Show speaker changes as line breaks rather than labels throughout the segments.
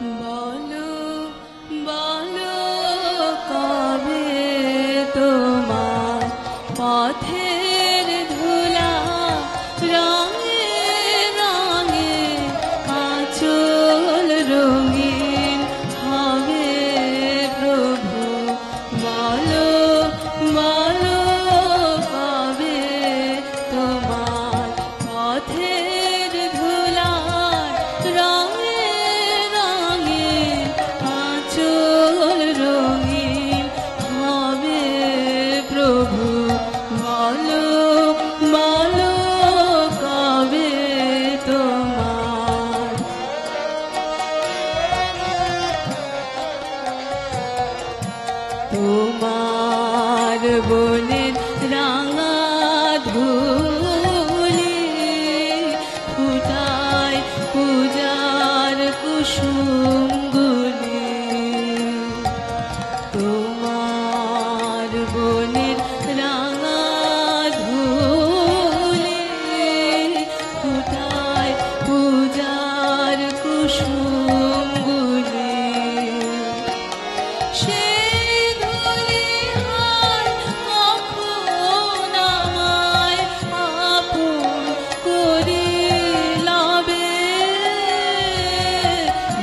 বলো বলো কবে তোমার পথের ধুলা রঙে রঙে আঁচল রঙিন হবে প্রভু। বলো বলো কবে তোমার পথের ধুলা রঙে রঙে আঁচল রঙিন হবে প্রভু। বলো বলো কবে তোমার তোমার বনের রাঙা ধুলি ফুটায় পূজার কুসুমগুলি। তোমার বনের রাঙা ধুলি ফুটায় পূজার কুসুমগুলি। সেই ধুলি আর কখন আমায় আপন করিলাবে।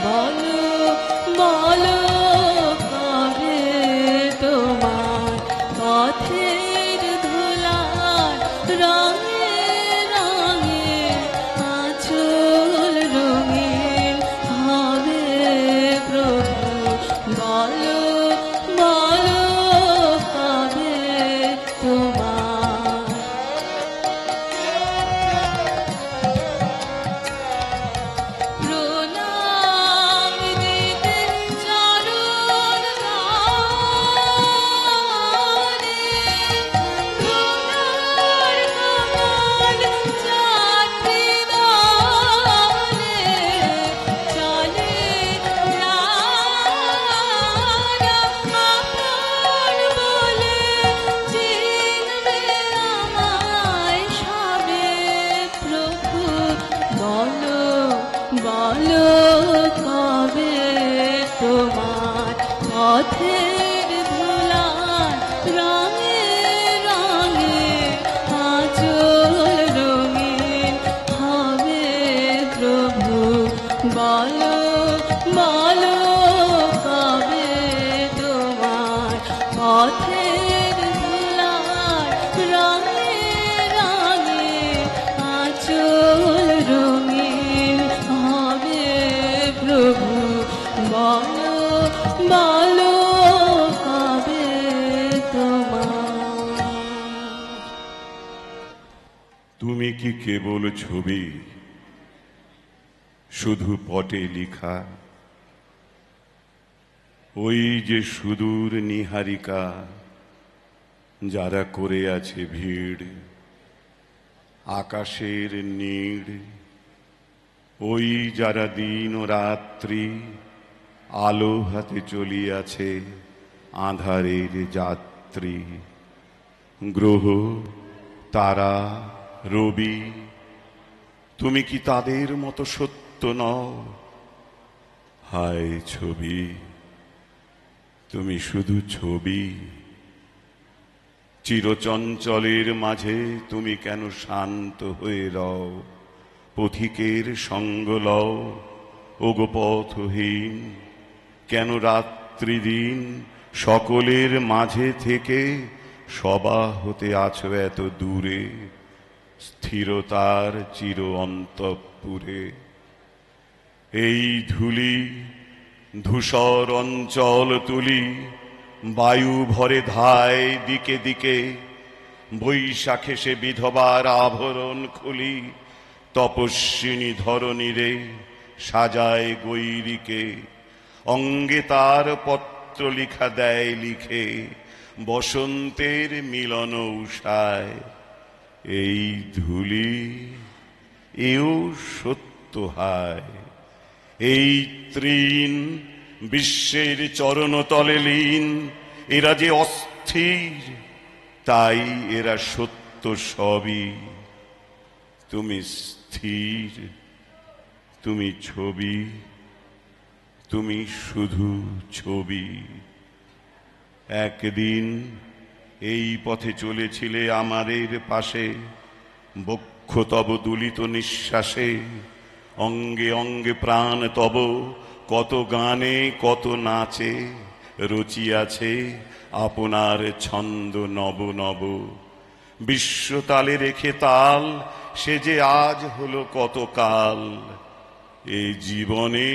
বলো বলো কবে তোমার পথের ধুলার রঙে রঙে আঁচল রঙিন হবে প্রভু। বলো বলো কবে তোমার প্রণাম দিতে চরণ দ্বারে ধুলার কমল চাঁদে দলে চলে যারা আপন বলে চিনবে আমায় সবে প্রভু। বলো বলো কবে তোমার পথের ধুলার রঙে রঙে আঁচল রঙিন হবে প্রভু। বলো বলো কবে তোমার পথের ধুলার রঙে রঙে আঁচল রঙিন হবে প্রভু। বলো বলো কবে তোমার
তুমি কি কেবল ছবি শুধু পটে লিখা? ওই যে সুদূর নিহারিকা যারা করে আছে ভিড় আকাশের নীড়, ওই যারা দিন ও রাত্রি আলো হাতে চলিয়াছে আঁধারের যাত্রী। গ্রহ তারা রবি, তুমি কি তাদের মতো সত্য নও? হায় ছবি, তুমি শুধু ছবি। চিরচঞ্চলের মাঝে তুমি কেন শান্ত হয়ে রও? পথিকের সঙ্গ লও ওগো পথহীন। কেন রাত্রি দিন সকলের মাঝে থেকে সবা হতে আছো এত দূরে স্থিরতার চির অন্তঃপুরে? এই ধূলি ধূসর অঞ্চল তুলি বায়ু ভরে ধায় দিকে দিকে। বৈশাখে সে বিধবার আভরণ খুলি তপস্বিনী ধরণীরে সাজায় গৈরিকে। অঙ্গে তার পত্র লিখা দেয় লিখে বসন্তের মিলন উষায়। এই ধূলি এও সত্য হায়। এই তৃণ বিশ্বের চরণতলে লীন, এরা যে অস্থির তাই এরা সত্য সবই। তুমি স্থির, তুমি ছবি, তুমি শুধু ছবি। একদিন এই পথে চলেছিলে আমাদের পাশে, বক্ষ তব দুলিত নিঃশ্বাসে, অঙ্গে অঙ্গে প্রাণ তব কত গানে কত নাচে রচিয়াছে আপনার ছন্দ নব নব। বিশ্বতালে রেখে তাল সে যে আজ হলো কত কাল। এই জীবনে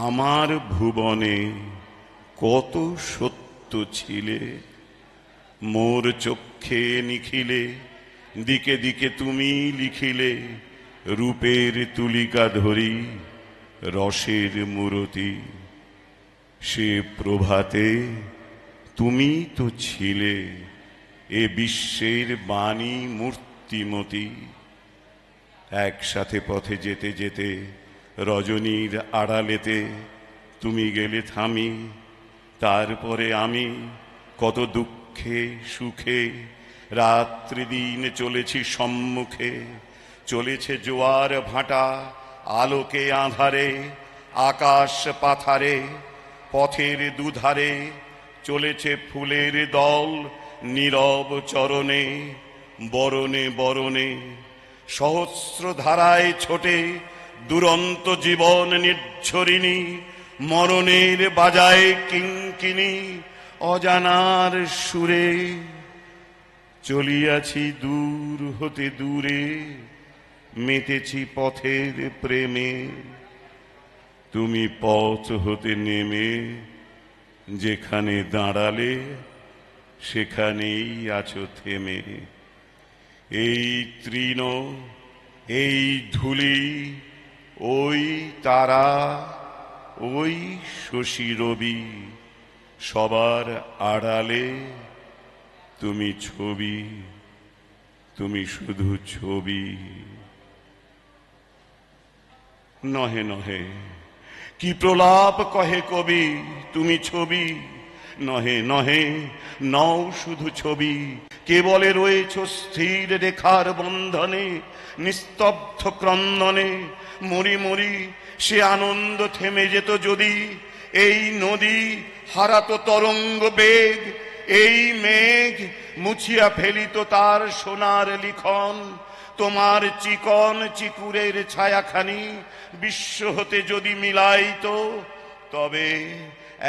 আমার ভুবনে কত সত্য ছিলে, মোর চক্ষে নিখিলে দিকে দিকে তুমি লিখিলে, রূপের তুলিকা ধরি রসের মূরতি। সে প্রভাতে তুমি তো ছিলে এ বিশ্বের বাণী মূর্তিমতী। একসাথে পথে যেতে যেতে রজনীর আড়ালেতে তুমি গেলে থামি। তারপরে আমি কত দুঃখে সুখে রাত্রি দিন চলেছি সম্মুখে। চলেছে জোয়ার ভাটা আলোকে আঁধারে, আকাশ পাথারে পথের দুধারে চলেছে ফুলের দল নীরব চরণে। বরণে বরণে সহস্র ধারায় ছোটে দুরন্ত জীবন নির্ঝরিণী। মরণের বাজায় কিঙ্কিনি অজানার সুরে। চলিয়াছি দূর হতে দূরে, মেতেছি পথের প্রেমে। তুমি পথ হতে নেমে যেখানে দাঁড়ালে সেখানেই আছো থেমে। এই তৃণ এই ধূলি ওই তারা ওই শশী রবি, সবার আড়ালে তুমি ছবি, তুমি শুধু ছবি। নহে নহে কি প্রলাপ কহে কবি, তুমি ছবি। নহে নহে নও শুধু ছবি, কেবলে রয়েছ স্থির রেখার বন্ধনে, নিস্তব্ধ ক্রন্দনে। মরি মরি সে আনন্দ থেমে যেত যদি, এই নদী হারাতো তরঙ্গ বেগ, এই মেঘ মুছিয়া ফেলিত তার সোনার লিখন। তোমার চিকন চিকুরের ছায়াখানি বিশ্ব হতে যদি মিলাইত, তবে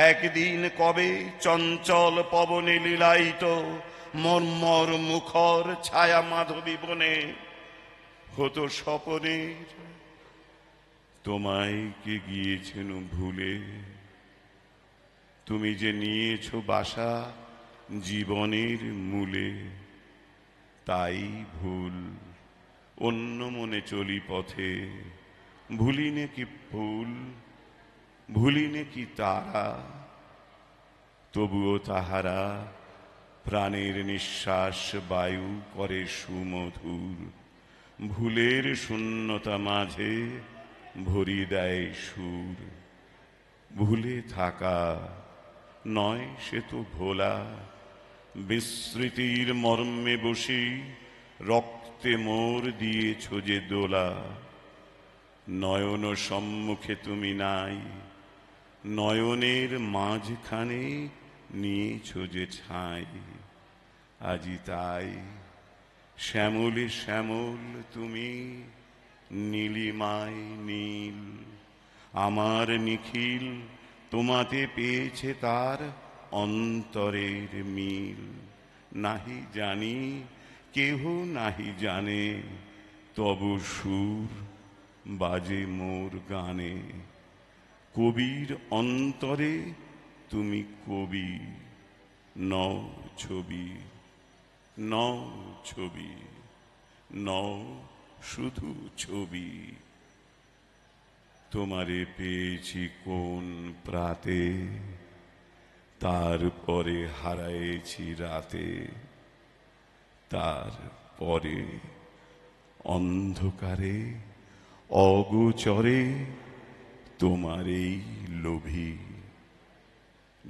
একদিন কবে চঞ্চল পবনে লীলায়িত মর্মর মুখর ছায়া মাধবী বনে হতো স্বপনের। তোমায় কে গিয়েছেন ভুলে, তুমি যে নিয়েছ বাসা জীবনের মূলে। তাই ভুল অন্য মনে চলি পথে, ভুলি নে কি ফুল ভুলি নে কি তারা, তবুও তাহারা প্রাণের নিঃশ্বাস বায়ু করে সুমধুর। ভুলের শূন্যতা মাঝে ভরি দেয় সুর। ভুলে থাকা নয় সে তো ভোলা, বিস্মৃতির মর্মে বসি রক্তে মোর দিয়েছ যে দোলা। নয়ন সম্মুখে তুমি নাই, নয়নের মাঝখানে নিয়েছ যে ছাই। আজি তাই শ্যামলে শ্যামল তুমি, নীলিমায় নীল। আমার নিখিল তোমাতে পেয়েছে তার অন্তরের মিল। নাহি জানি কেহ নাহি জানে, তবু সুর বাজে মোর গানে। কবির অন্তরে তুমি কবি, নও ছবি, নও ছবি, নও শুধু ছবি। তোমারে পেয়েছি কোন প্রাতে, তারপরে হারায়েছি রাতে। তারপরে অন্ধকারে অগোচরে তোমারেই লোভী।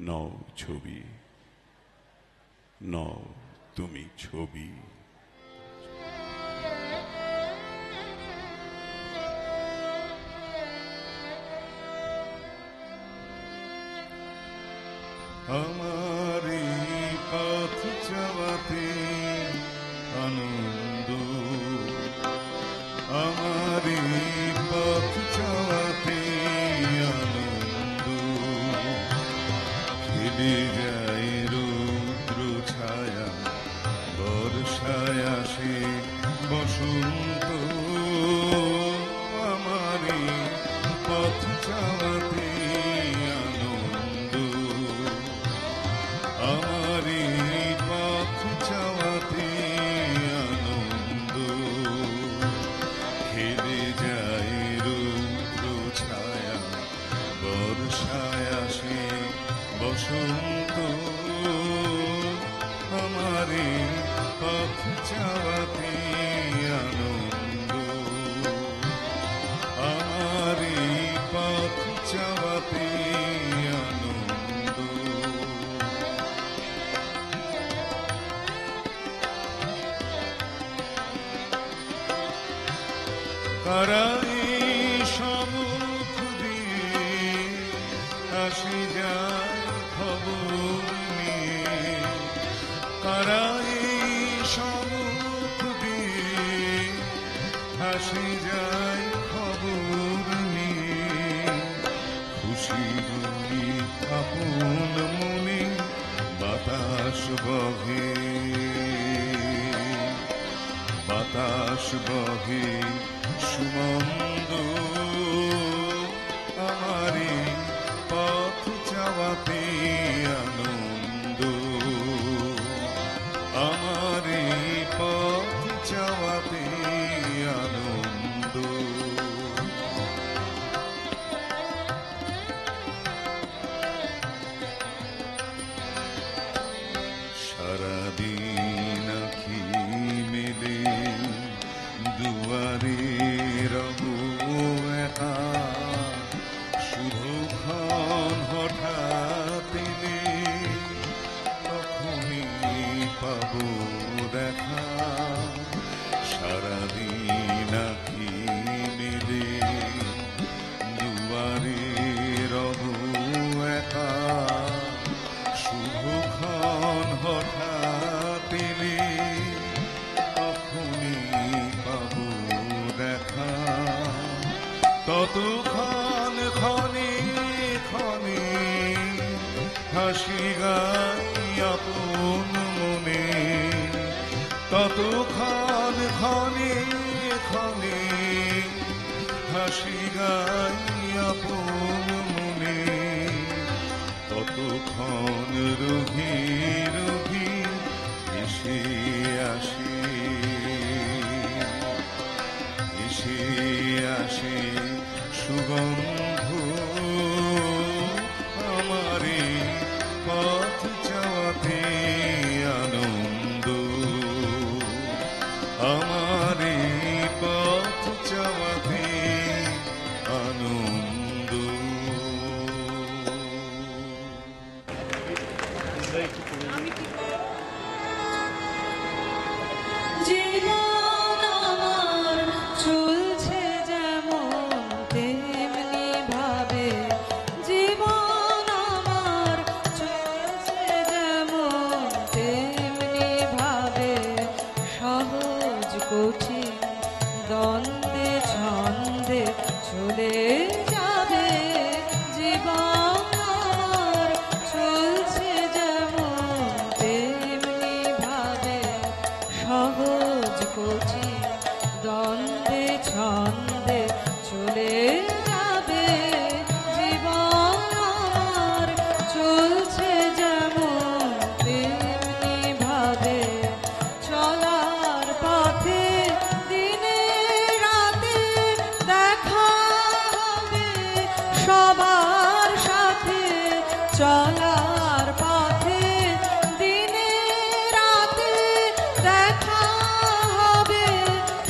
নও ছবি, নও তুমি ছবি। আমার এই পথ চলাতে আনন্দ, আমার এই পথ চলাতে আনন্দ, খেলে যায় রৌদ্র ছায়া, বর্ষায় আসে বসন্ত, আমার এই পথ চলাতে আনন্দ, আমার এই পথ চলাতে আনন্দ, খেলে যায় রৌদ্র ছায়া, বর্ষায় আসে বসন্ত, আমার এই পথ চলাতে আনন্দ, আমার এই পথ চলাতে আনন্দ। কারা এই সম্মুখ দিয়ে আসে যায় খবর নিয়ে, কারা এই সম্মুখ দিয়ে আসে যায় খবর নিয়ে, খুশি দুই আপন মনে বাতাস বহে, বাতাস বহে সুমন্দ, আমার এই পথ চাওয়াতে আনন্দ, আমার এই পথ চাওয়াতে আনন্দ। সারাদিন আঁখি মেলে দুয়ারে রবু একা, শুভক্ষণ হঠাৎ এলে তখনই পাবো দেখা, সারাদিন আঁখি মেলে দুয়ারে রবু একা, শুভক্ষণ হঠাৎ এলে তখনই পাবো দেখা, ততক্ষণ ক্ষণে ক্ষণে হাসি গাই আপন মনে, ততক্ষণ ক্ষণে ক্ষণে হাসি গাই আপন মনে, ততক্ষণ রোগী রোগী এসে আসে, এসে আসে সুগন্ধ, আমার এই পথ চাওয়াতে আনন্দ, আমার এই পথ চাওয়াতে আনন্দ।
জীবন আমার চলছে যেমন তেমনি ভাবে, জীবন আমার চলছে যেমন তেমনি ভাবে, সহজ কঠিন দ্বন্দ্বে ছন্দে চলে যাবে, জীবন আমার চলছে যেমন তেমনি ভাবে, সহজ কঠিন দ্বন্দ্বে ছন্দে চলে যাবে, জীবন আমার চলছে যেমন তেমনি ভাবে, চলার পথে দিনে রাতে দেখা হবে সবার সাথে, চলার পথে দিনে রাতে দেখা হবে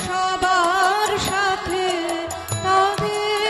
সবার সাথে, তাদের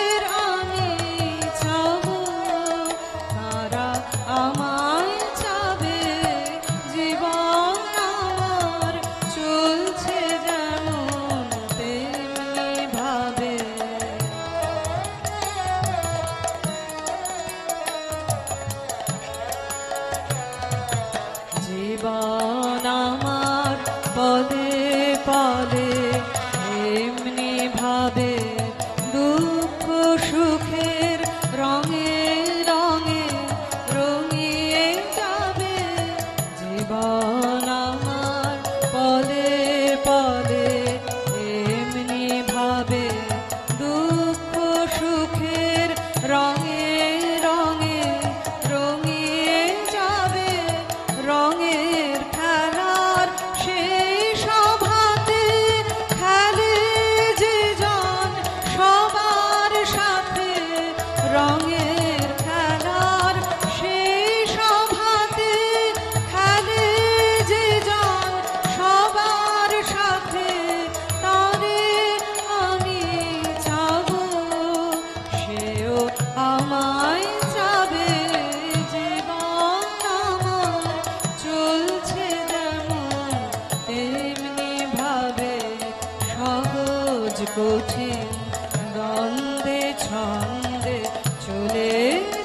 দ্বন্দ্বে ছন্দে চলে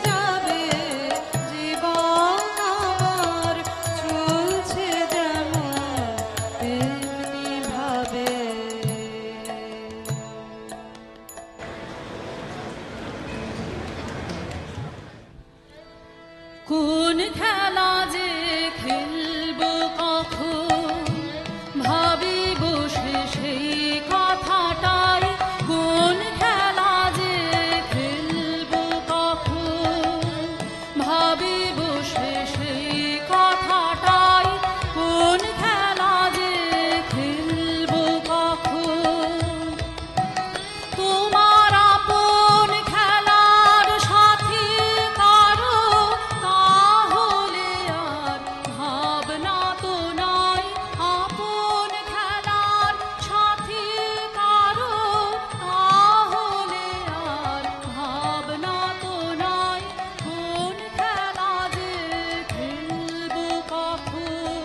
যাবে জীবন আমার চলছে যেমন তেমনি ভাবে।
কোন খেলা যে খেলবো কখন ভাবি বসে সেই কথাটাই, কোন খেলা যে খেলবো কখন ভাবি বসে সেই কথাটাই, কোন খেলা যে খেলবো কখন। তোমার আপন খেলার সাথী কারো তাহলে আর ভাবনা তো নাই, আপন খেলার সাথী কারো তাহলে আর ভাবনা তো নাই, কোন খেলা যে খেলবো কখন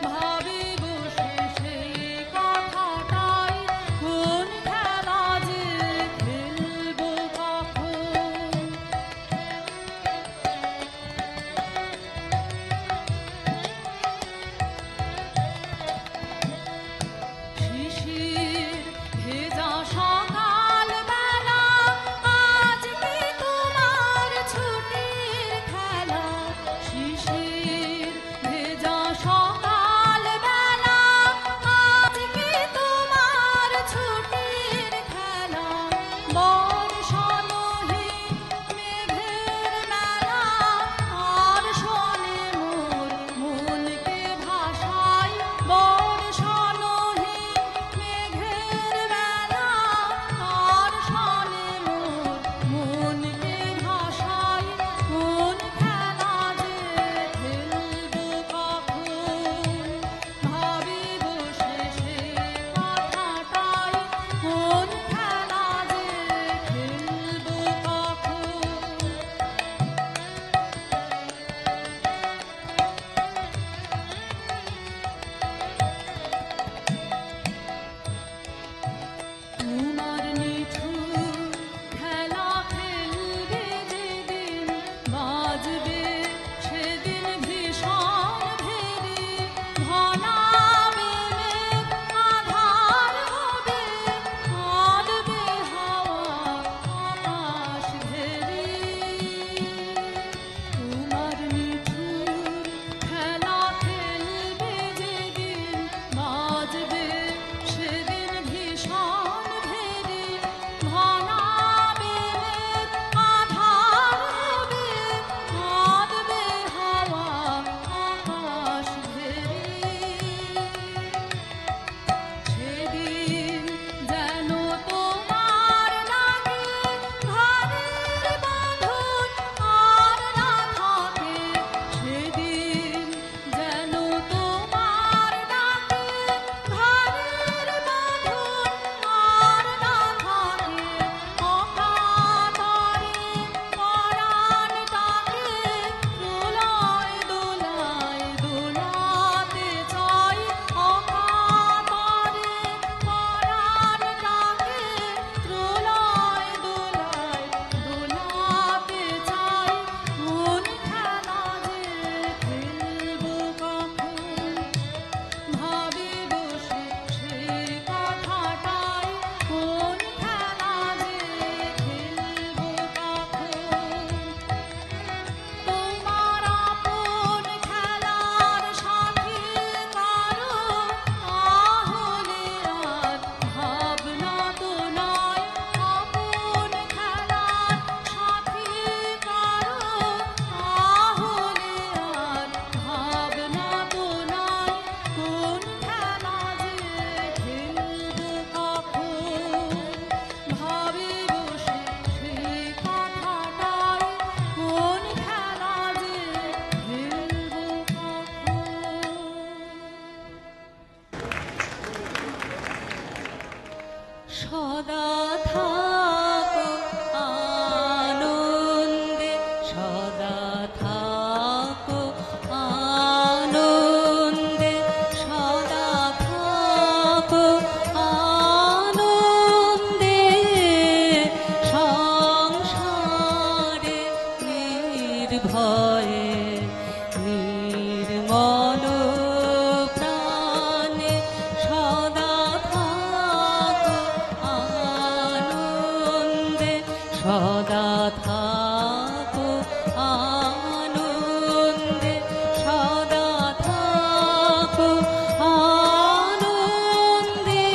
ভাবি বসে সেই কথাটাই, কোন খেলা যে খেলবো কখন। শিশির ভেজা সকাল বেলা আজ কি তোমার ছুটির খেলা, শিশির ভেজা সকাল বেলা আজ কি তোমার ছুটির খেলা, বর্ষণহীন মেঘের মেলা আর শোনে মোর মনকে ভাষায়, বর্ষণহীন মেঘের মেলা আর শোনে মোর মনকে ভাষায়, কোন খেলা যে খেলবো কখন ভাবি বসে সেই কথাটাই, কোন খেলা যে
সদা থাকো আনন্দে, সদা থাকো আনন্দে,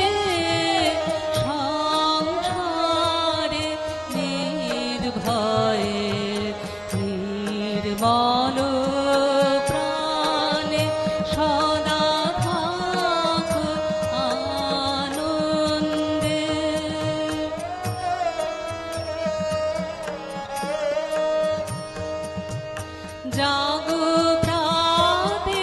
সংসারে নির্ভয়ে নির্মল প্রাণে সদা থাকো আনন্দে। জাগো প্রাতে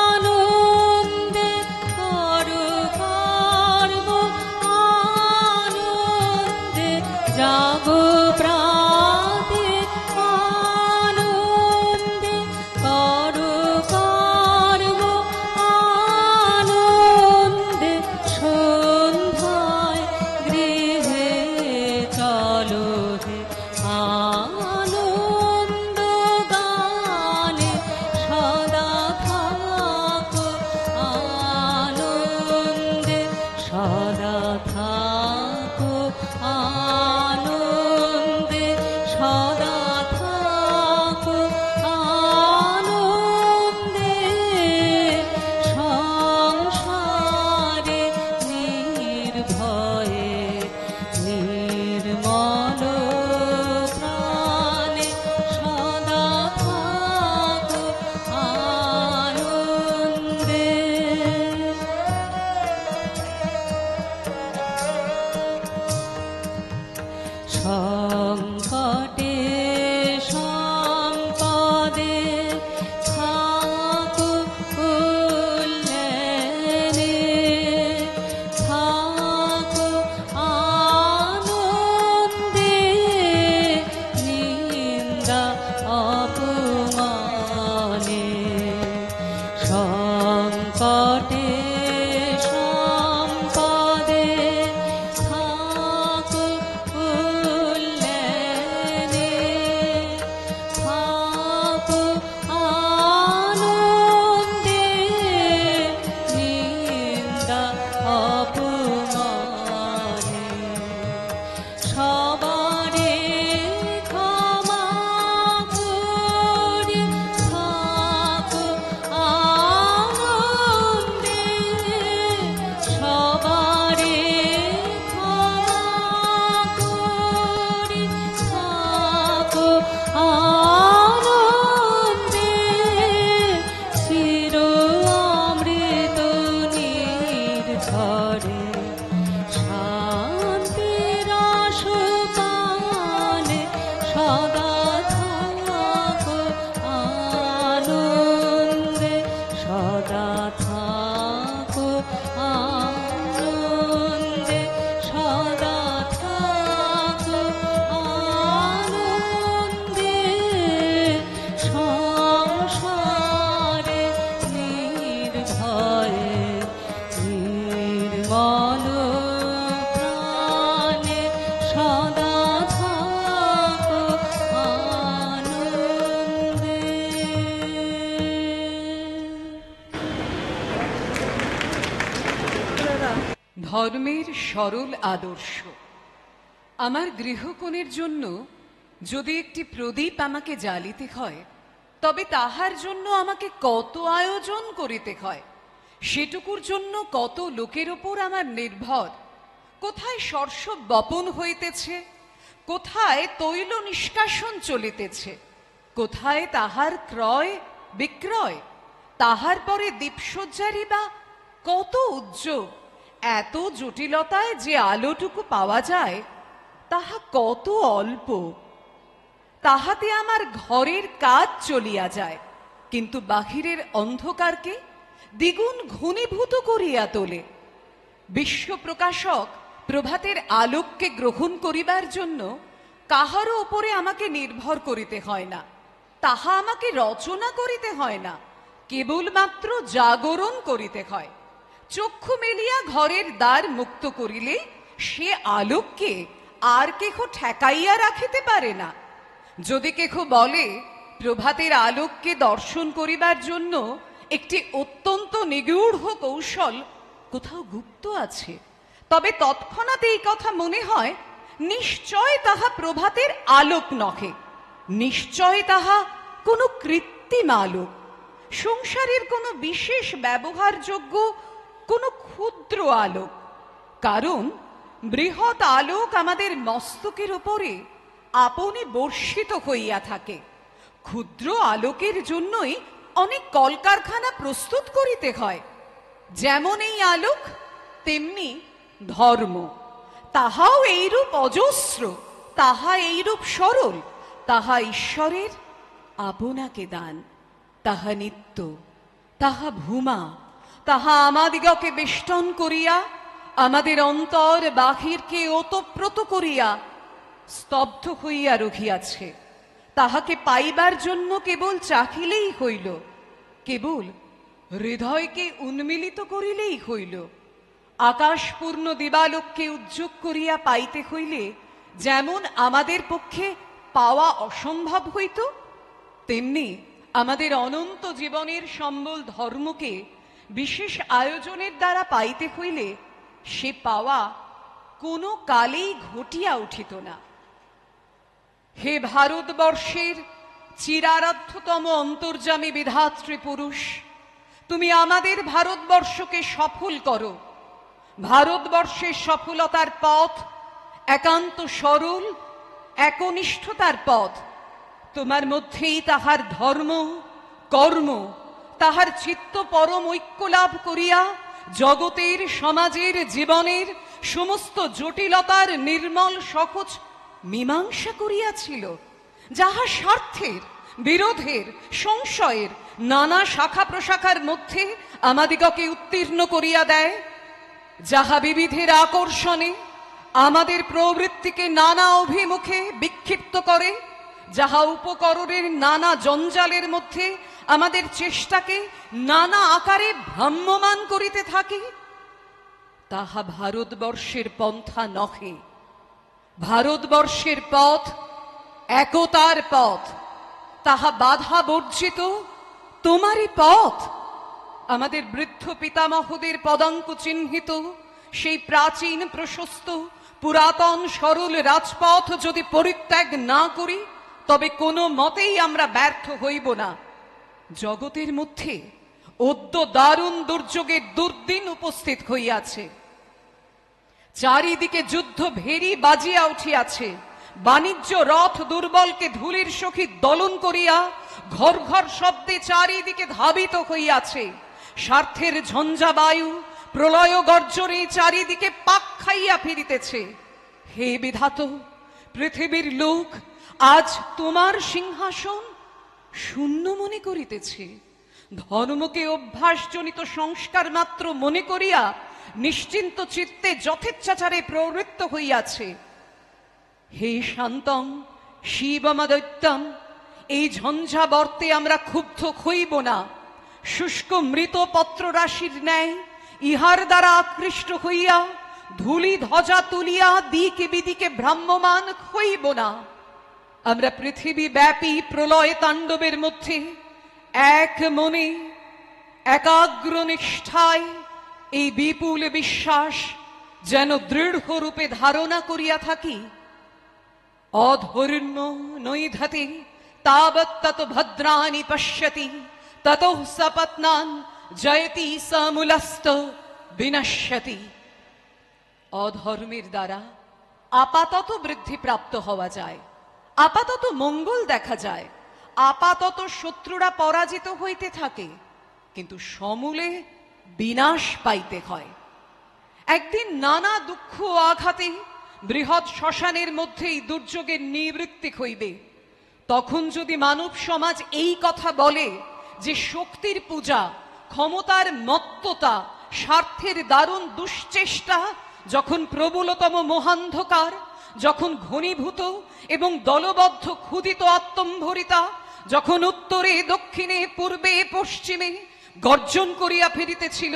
আনন্দে, করো কর্ম আনন্দে, জাগো প্রাতে আনন্দে, করো কর্ম আনন্দে, সন্ধ্যায় গৃহে চলো হে আনন্দ গানে, সদা থাকো আনন্দে, সদা থাকো আনন্দে, সদা থাকো আনন্দে, সংসারে নির্ভয়ে নির্মল প্রাণে সদা থাকো আনন্দে। সংকটে সম্পদে থাকো কল্যাণে, থাকো আনন্দে, নিন্দা অপমানে, সংকটে সম্পদে থাকো কল্যাণে, থাকো আনন্দে, নিন্দা অপমানে, সবারে ক্ষমা করে থাকো আনন্দে, সবারে ক্ষমা করে থাকো আনন্দে, চির অমৃত নির্ঝরে শান্তির সুপানে সদা থাকো আনন্দে, সদা থাকো আনন্দে, সদা থাকো আনন্দে, সংসারে নির্ভয়ে নির্মল প্রাণে সদা থাকো আনন্দে।
ধর্মের সরল আদর্শ। আমার গৃহকোণের জন্য যদি একটি প্রদীপ আমাকে জ্বালিতে হয়, তবে তাহার জন্য আমাকে কত আয়োজন করিতে হয়, সেটুকুর জন্য কত লোকের ওপর আমার নির্ভর। কোথায় শস্য বপন হইতেছে, কোথায় তৈল নিষ্কাশন চলিতেছে, কোথায় তাহার ক্রয় বিক্রয়, তাহার পরে দীপসজ্জারই বা কত উদ্যোগ। এত জটিলতায় যে আলোটুকু পাওয়া যায় তাহা কত অল্প। তাহাতে আমার ঘরের কাজ চলিয়া যায়, কিন্তু বাহিরের অন্ধকারকে দ্বিগুণ ঘনীভূত করিয়া তোলে। বিশ্বপ্রকাশক প্রভাতের আলোককে গ্রহণ করিবার জন্য কাহারও উপরে আমাকে নির্ভর করিতে হয় না, তাহা আমাকে রচনা করিতে হয় না, কেবলমাত্র জাগরণ করিতে হয়। চক্ষু মেলিয়া ঘরের দ্বার মুক্ত করিলে সে আলোককে আর কেহ ঠেকাইয়া রাখিতে পারে না। যদি কেহ বলে প্রভাতের আলোককে দর্শন করিবার জন্য একটি অত্যন্ত নিগূঢ় কৌশল কোথাও গুপ্ত আছে, তবে তৎক্ষণাৎ এই কথা মনে হয় নিশ্চয় তাহা প্রভাতের আলোক নহে, নিশ্চয় তাহা কোনো কৃত্রিম আলোক, সংসারের কোনো বিশেষ ব্যবহারযোগ্য কোনো ক্ষুদ্র আলোক। কারণ বৃহৎ আলোক আমাদের মস্তকের উপরে আপনি বর্ষিত হইয়া থাকে। ক্ষুদ্র আলোকের জন্যই অনেক কলকারখানা প্রস্তুত করিতে হয়। যেমন এই আলোক তেমনি ধর্ম, তাহাও এইরূপ অজস্র, তাহা এইরূপ সরল, তাহা ঈশ্বরের আপনাকে দান, তাহা নিত্য, তাহা ভূমা, তাহা আমাদিগকে বেষ্টন করিয়া আমাদের অন্তর বাহিরকে ওতপ্রোত করিয়া স্তব্ধ হইয়া রহিয়াছে। তাহাকে পাইবার জন্য কেবল চাখিলেই হইল, কেবল হৃদয়কে উন্মিলিত করিলেই হইল। আকাশপূর্ণ দিবালোককে উজ্জ্বল করিয়া পাইতে হইলে যেমন আমাদের পক্ষে পাওয়া অসম্ভব হইত, তেমনি আমাদের অনন্ত জীবনের সম্বল ধর্মকে বিশেষ আয়োজনের দ্বারা পাইতে হইলে সে পাওয়া কোনো কালেই ঘটিয়া উঠিত না। হে ভারতবর্ষের চিরারাধ্যতম অন্তর্যামী বিধাত্রী পুরুষ, তুমি আমাদের ভারতবর্ষকে সফল করো। ভারতবর্ষের সফলতার পথ একান্ত সরল, একনিষ্ঠতার পথ। তোমার মধ্যেই তাহার ধর্ম, কর্ম, তাহার চিত্ত পরম ঐক্য লাভ করিয়া জগতের, সমাজের, জীবনের সমস্ত জটিলতার নির্মল সহজ মীমাংসা করিয়াছিল, যাহা স্বার্থের, বিরোধের, সংশয়ের নানা শাখা প্রশাখার মধ্যে আমাদিগকে উত্তীর্ণ করিয়া দেয়, যাহা বিবিধের আকর্ষণে আমাদের প্রবৃত্তিকে নানা অভিমুখে বিক্ষিপ্ত করে, যাহা উপকরণের নানা জঞ্জালের মধ্যে আমাদের চেষ্টাকে নানা আকারে ভ্রাম্যমান করিতে থাকে, তাহা ভারতবর্ষের পন্থা নহে। ভারতবর্ষের পথ একতার পথ, তাহা বাধা বর্জিত তোমারই পথ। আমাদের বৃদ্ধ পিতামহদের পদাঙ্ক চিহ্নিত সেই প্রাচীন, প্রশস্ত, পুরাতন, সরল রাজপথ যদি পরিত্যাগ না করি, তবে কোনো মতেই আমরা ব্যর্থ হইব না। জগতের মধ্যে অদ্য দারুণ দুর্যোগের দুর্দিন উপস্থিত হইয়াছে। চারিদিকে যুদ্ধ ভেরি বাজিয়া উঠিয়াছে। বাণিজ্য রথ দুর্বলকে ধূলির সহিত দলন করিয়া ঘর ঘর শব্দে চারিদিকে ধাবিত হইয়াছে। স্বার্থের ঝঞ্ঝা বায়ু প্রলয় গর্জনে চারিদিকে পাক খাইয়া ফিরিতেছে। হে বিধাত, পৃথিবীর লোক আজ তোমার সিংহাসন শূন্য মনে করিতেছে। ধর্মকে অভ্যাসজনিত সংস্কার মাত্র মনে করিয়া নিশ্চিন্ত চিত্তে যথেচ্ছাচারে প্রবৃত্ত হইয়াছে। হে শান্তং শিবমদৈত্যম, এই ঝঞ্ঝাবর্তে আমরা ক্ষুব্ধ হইব না। শুষ্ক মৃত পত্র রাশির ন্যায় ইহার দ্বারা আকৃষ্ট হইয়া ধূলি ধ্বজা তুলিয়া দিক বিদিকে ভ্রাম্যমান হইব না। আমরা পৃথিবী ব্যাপী প্রলয় তাণ্ডবের মধ্যে এক মনে একাগ্র নিষ্ঠায় এই বিপুল বিশ্বাস যেন দৃঢ় রূপে ধারণা করিয়া থাকি। অধর্ম নৈধতে তাবত্তত ভদ্রাণি পশ্যতি ততঃ সপত্নান জয়তি সমূলস্ত বিনশ্যতি। অধর্মের দ্বারা আপাতত বৃদ্ধি প্রাপ্ত হওয়া যায়, আপাতত মঙ্গল দেখা যায়, আপাতত শত্রুরা পরাজিত হইতে থাকে, কিন্তু সমূলে বিনাশ পাইতে হয়। একদিন নানা দুঃখ ও আঘাতে বৃহৎ শ্মশানের মধ্যেই দুর্যোগের নিবৃত্তি হইবে। তখন যদি মানব সমাজ এই কথা বলে যে শক্তির পূজা, ক্ষমতার মত্ততা, স্বার্থের দারুণ দুশ্চেষ্টা যখন প্রবলতম মহান্ধকার, যখন ঘনীভূত এবং দলবদ্ধ ক্ষুদিত আত্মম্ভরিতা যখন উত্তরে দক্ষিণে পূর্বে পশ্চিমে গর্জন করিয়া ফিরিতেছিল,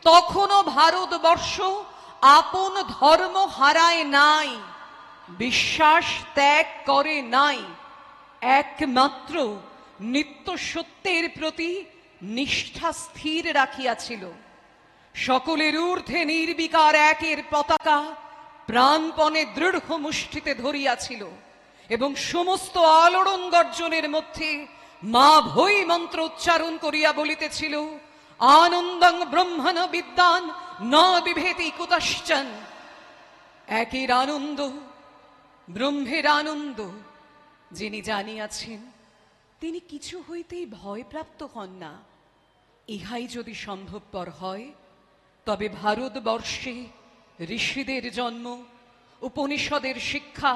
তখনও ভারতবর্ষ আপন ধর্ম হারায় নাই, বিশ্বাস ত্যাগ করে নাই, একমাত্র নিত্য সত্যের প্রতি নিষ্ঠা স্থির রাখিয়াছিল। সকলের ঊর্ধ্বে নির্বিকার একের পতাকা প্রাণপণে দৃঢ় মুষ্টিতে ধরিয়াছিল এবং সমস্ত আলোড়ন গর্জনের মধ্যে মা ভৈ মন্ত্র উচ্চারণ করিয়া বলিতেছিল, আনন্দং ব্রহ্মণ বিদ্যান ন বিভেতি কুতশ্চন। একের আনন্দ, ব্রহ্মের আনন্দ যিনি জানিয়াছেন তিনি কিছু হইতেই ভয়প্রাপ্ত হন না। ইহাই যদি সম্ভবপর হয় তবে ভারতবর্ষে ঋষিদের জন্ম, উপনিষদের শিক্ষা,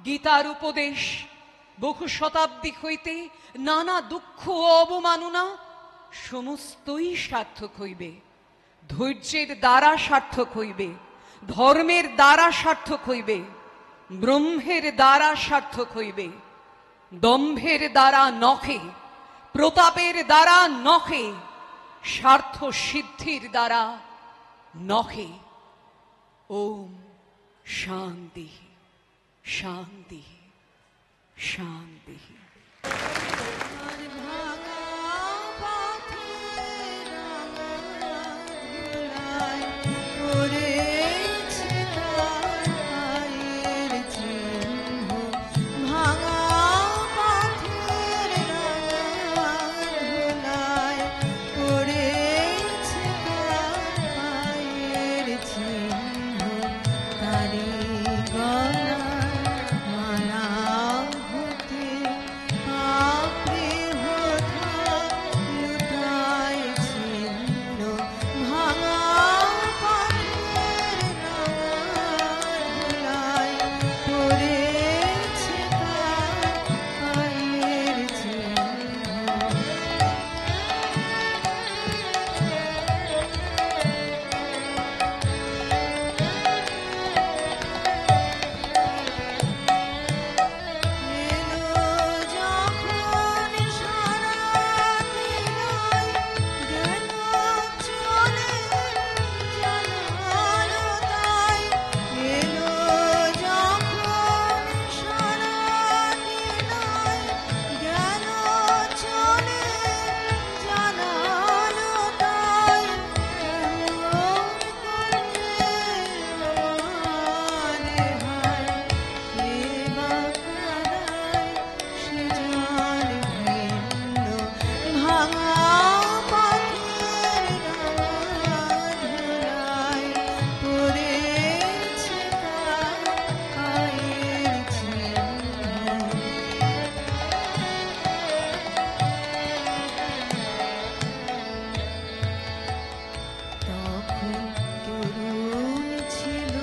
গীতার উপদেশ, বহু শতাব্দী হইতে নানা দুঃখ ও অবমাননা সমস্তই সার্থক হইবে। ধৈর্যের দ্বারা সার্থক হইবে, ধর্মের দ্বারা সার্থক হইবে, ব্রহ্মের দ্বারা সার্থক হইবে। দম্ভের দ্বারা নহে, প্রতাপের দ্বারা নহে, স্বার্থ সিদ্ধির দ্বারা নহে। ওম শান্তি শান্তি শান্তি।
আর ভাঙা পথের ধুলায় পড়েছে তার পায়ের চিহ্ন। ভাঙা পথের ধুলায় পড়েছে তার পায়ের চিহ্ন। তারি গলায় মালা হতে আপনি হোথা লুটায় ছিন্ন। ভাঙা পথের ধুলায় পড়েছে তার পায়ের চিহ্ন। এলো যখন সারা দিনায় গেল চলে জানালো তাই। এলো যখন সারা দিনায় গেল চলে জানালো তাই। এমন করে আমারে হায় কে বা কাদায় সে জান ভিন্ন। ভাঙা পথের ধুলায় পড়েছে তার পায়ের চিহ্ন। তখন তরুণ ছিল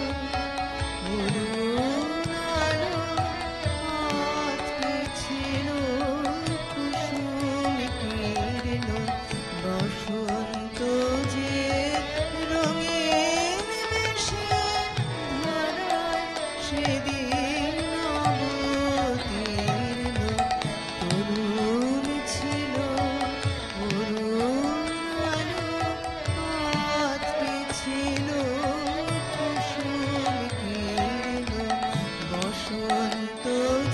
অরুণ আলো, পথে ছিল কুসুম কীর্ণ। বসন্ত যে রঙিন বেশে ধরায় সেদিন অবতীর্ণ। তরুণ ছিল অরুণ আলো, পথে ছিল কুসুম কীর্ণ। বসন্ত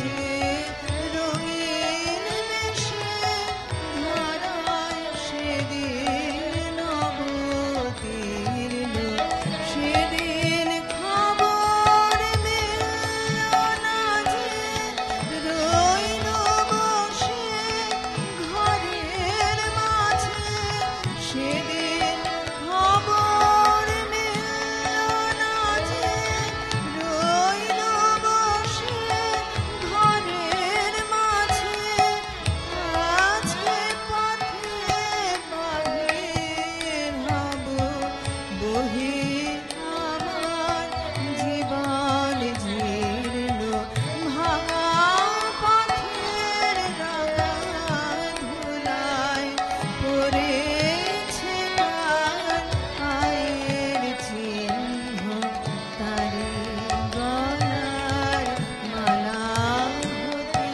যে রঙিন বেশে ধরায় সেদিন অবতীর্ণ। সেদিন খবর মিলল না যে রইল বসে ঘরের মাঝে। সেদিন খবর মিলল না যে রইল বসে ঘরের মাঝে। আজকে পথে বাহির হব, বহি আমার জীবন জীর্ণ। ভাঙা পথের ধুলায় পড়েছে তার পায়ের চিহ্ন। তারি গলার মালা হতে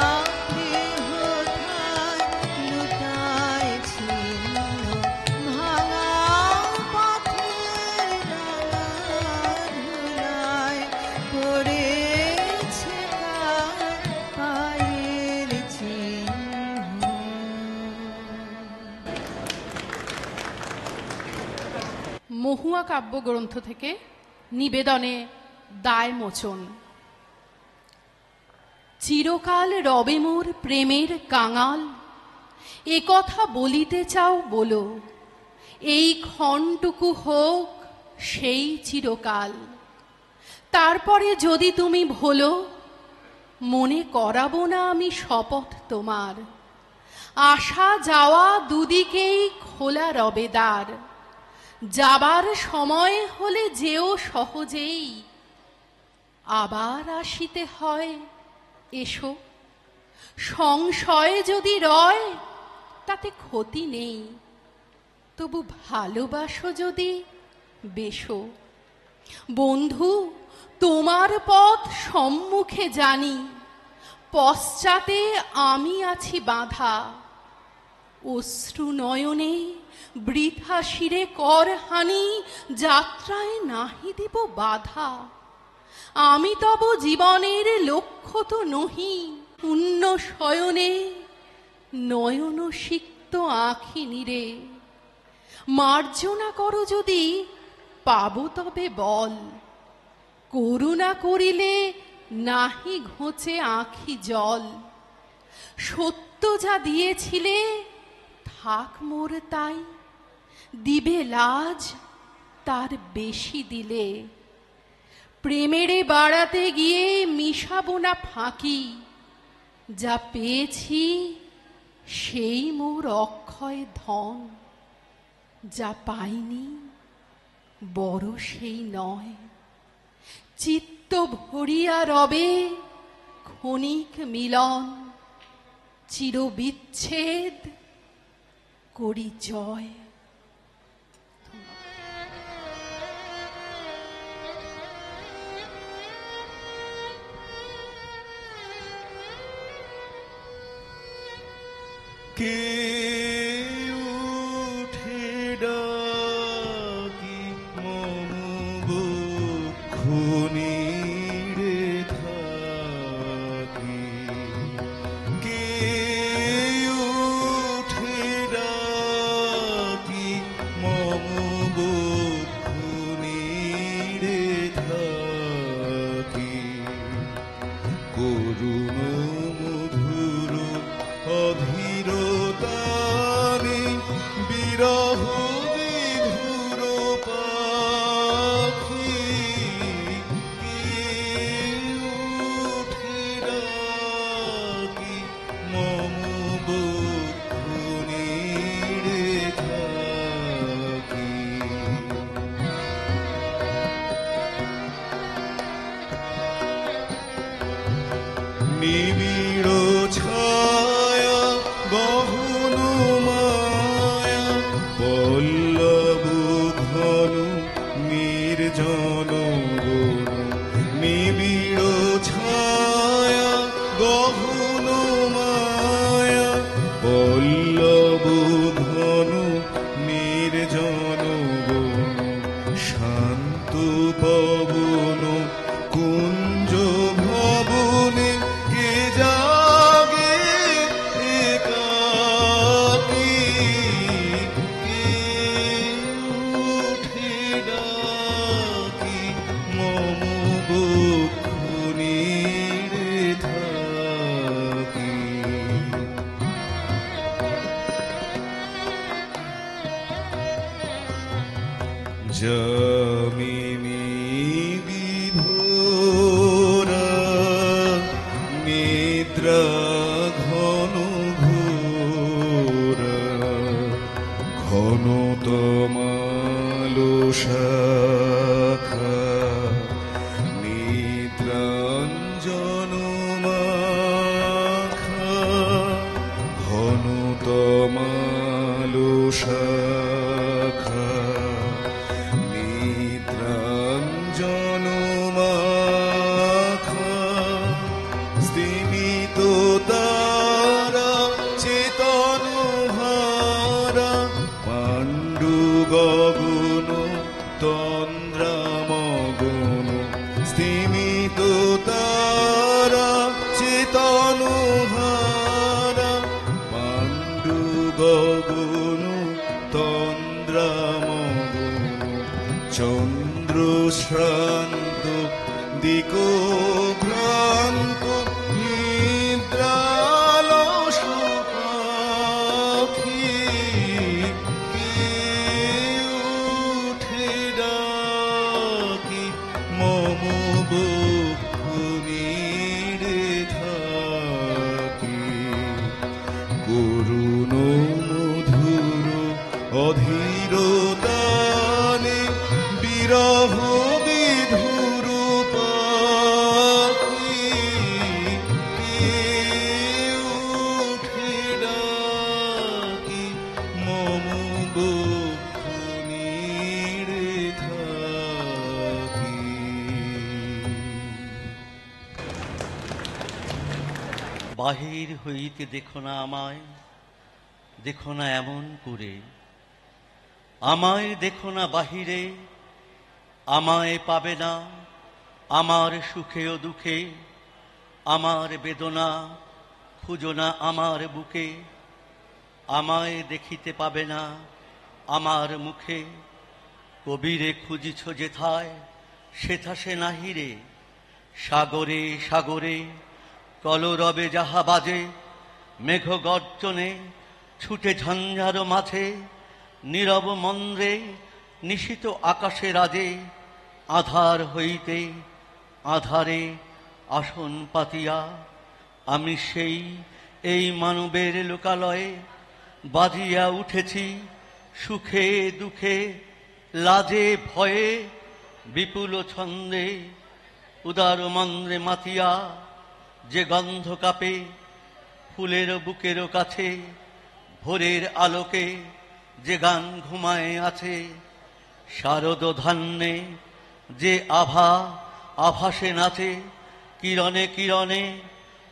আপনি হোথায় লুটায় ছিন্ন। ভাঙা পথের ধুলায় পড়েছে তার পায়ের চিহ্ন।
মহুয়া কাব্যগ্রন্থ থেকে নিবেদনে দায় মোচন। চিরকাল রবে মোর প্রেমের কাঙাল, এ কথা বলিতে চাও বলো, এই ক্ষণটুকু হোক সেই চিরকাল। তারপরে যদি তুমি ভোলো, মনে করাবো না আমি শপথ তোমার। আসা যাওয়া দুদিকেই খোলা রবে দ্বার, যাবার সময় হলে যেও সহজেই, আবার আসিতে হয় এসো। সংশয় যদি রয় তাতে ক্ষতি নেই, তবু ভালোবাসো যদি বেশো। বন্ধু, তোমার পথ সম্মুখে জানি, পশ্চাতে আমি আছি বাঁধা। অশ্রু নয়নে বৃথা শিরে কর হানি, যাত্রায় নাহি দিব বাধা। আমি তব জীবনের লক্ষ্য তো নহি, পুণ্য শয়নে নয়ন সিক্ত আঁখি নিরে। মার্জনা করো যদি পাবো তবে বল, করুণা করিলে নাহি ঘোচে আঁখি জল। সত্য যা দিয়েছিলে থাক মোর তাই, দিবে লাজ তার বেশি দিলে। প্রেমেরে বাড়াতে গিয়ে মিশাবো না ফাঁকি, যা পেয়েছি সেই মোর অক্ষয় ধন। যা পাইনি বড় সেই নয়, চিত্ত ভরিয়া রবে ক্ষণিক মিলন। চিরবিচ্ছেদ করি জয়।
কে উঠে ডাকি মম বক্ষুনি রে থাকি, কে উঠে ডাকি মম বক্ষুনি রে থাকি। করুণ মধুর অধীরতানি বিরহ বিধুর পাখি, কে উঠে ডাকি মম বক্ষুনি রে থাকি। নিবিড় ছায়া গহন মায়া, পল্লব ঘন নির্জন বন। নিবিড় ছায়া গহন মায়া, পল্লব ঘন নির্জন বন। শান্ত পবন কুঞ্জ ভবনে কে জাগে একাকী, কে উঠে ডাকি মম বক্ষুনি রে থাকি। যামিনী বিভোরা নিদ্রা ঘন ঘোরা, ঘন তমালো শাখা নিদ্রাঞ্জন মাখা। ঘন তমালো শাখা নিদ্রাঞ্জন মাখা। স্তিমিত তারা চেতন হারা, পাণ্ডু গগন তন্দ্রামগন। স্তিমিত তারা চেতন হারা, পাণ্ডু গগন তন্দ্রামগন। চন্দ্র শ্রা দিক ভ্রান্ত নিদ্রালস পাখি কে উঠে ডাকি মম বক্ষুণীরে থাকি করুণ মধুর অধীর তানে বিরহ বিধুর পাখি কে উঠে ডাকি মম বক্ষুণীরে থাকি।
বাহির হইতে দেখো না আমায়, দেখো না এমন করে, আমায় দেখো না বাহিরে, আমায় পাবে না আমার সুখে ও দুঃখে, আমার বেদনা খুঁজো না আমার বুকে, আমায় দেখিতে পাবে না আমার মুখে, কবিরে খুঁজিছ যেথায় সেথা সে নাহিরে, সাগরে সাগরে কলরবে যাহা বাজে, মেঘ গর্জনে ছুটে ঝঞ্ঝার মাঝে, নীরব মন্দ্রে নিশিত আকাশে রাজে, আধার হইতে আধারে আসন পাতিয়া, আমি সেই এই মানবের লোকালয়ে বাজিয়া উঠেছি সুখে দুঃখে লাজে ভয়ে, বিপুল ছন্দে উদার মন্দ্রে মাতিয়া, যে গন্ধ কাপে ফুলের বুকেরও কাছে, ভোরের আলোকে যে গান ঘুমায় আছে, শারদ ধান্যে যে আভা আভাসে নাচে, কিরণে কিরণে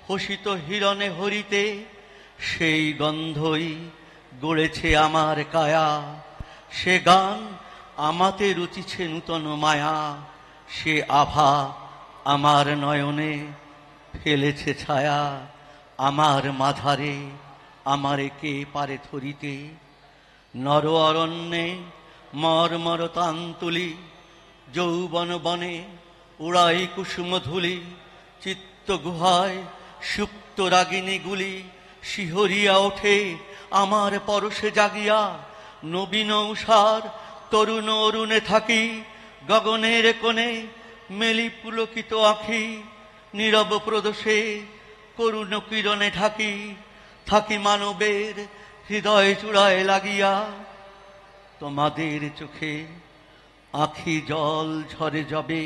হসিত হিরণে হরিতে, সেই গন্ধই গড়েছে আমার কায়া, সে গান আমাতে রুচিছে নূতন মায়া, সে আভা আমার নয়নে ফেলেছে ছায়া, আমার মাঝারে আমারে কে পারে ধরিতে, নর অরণ্যে মর্মর তান তুলি, যৌবন বনে উড়াই কুসুম ধুলি, চিত্ত গুহায় সুপ্ত রাগিনী গুলি শিহরিয়া ওঠে আমার পরশে জাগিয়া, নবীন উষার তরুণ অরুণে থাকি, গগনের কোণে মেলি পুলকিত আখি, নীরব প্রদোষে করুণ কিরণে ঢাকি, থাকি মানবের হৃদয় চূড়ায় লাগিয়া, তোমাদের চোখে আখি জল ঝরে যাবে,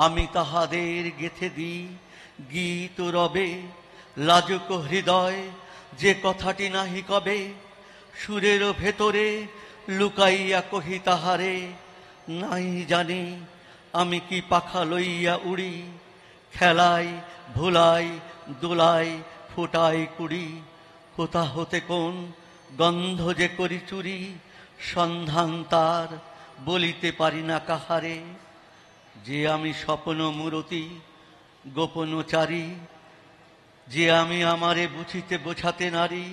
আমি তাহাদের গেথে দিই গীত রবে, লাজুক হৃদয় যে কথাটি নাহি কবে, সুরের ভেতরে লুকাইয়া কহি তাহারে, নাই জানি আমি কি পাখা লইয়া উড়ি, খেলাই ভুলাই দোলাই ফোটাই কুড়ি, কোথা হতে কোন গন্ধ যে করি চুরি, সন্ধান তার বলিতে পারি না কাহারে, যে আমি স্বপ্ন মূরতি গোপনচারী, যে আমি আমারে বুঝিতে বোঝাতে নারী,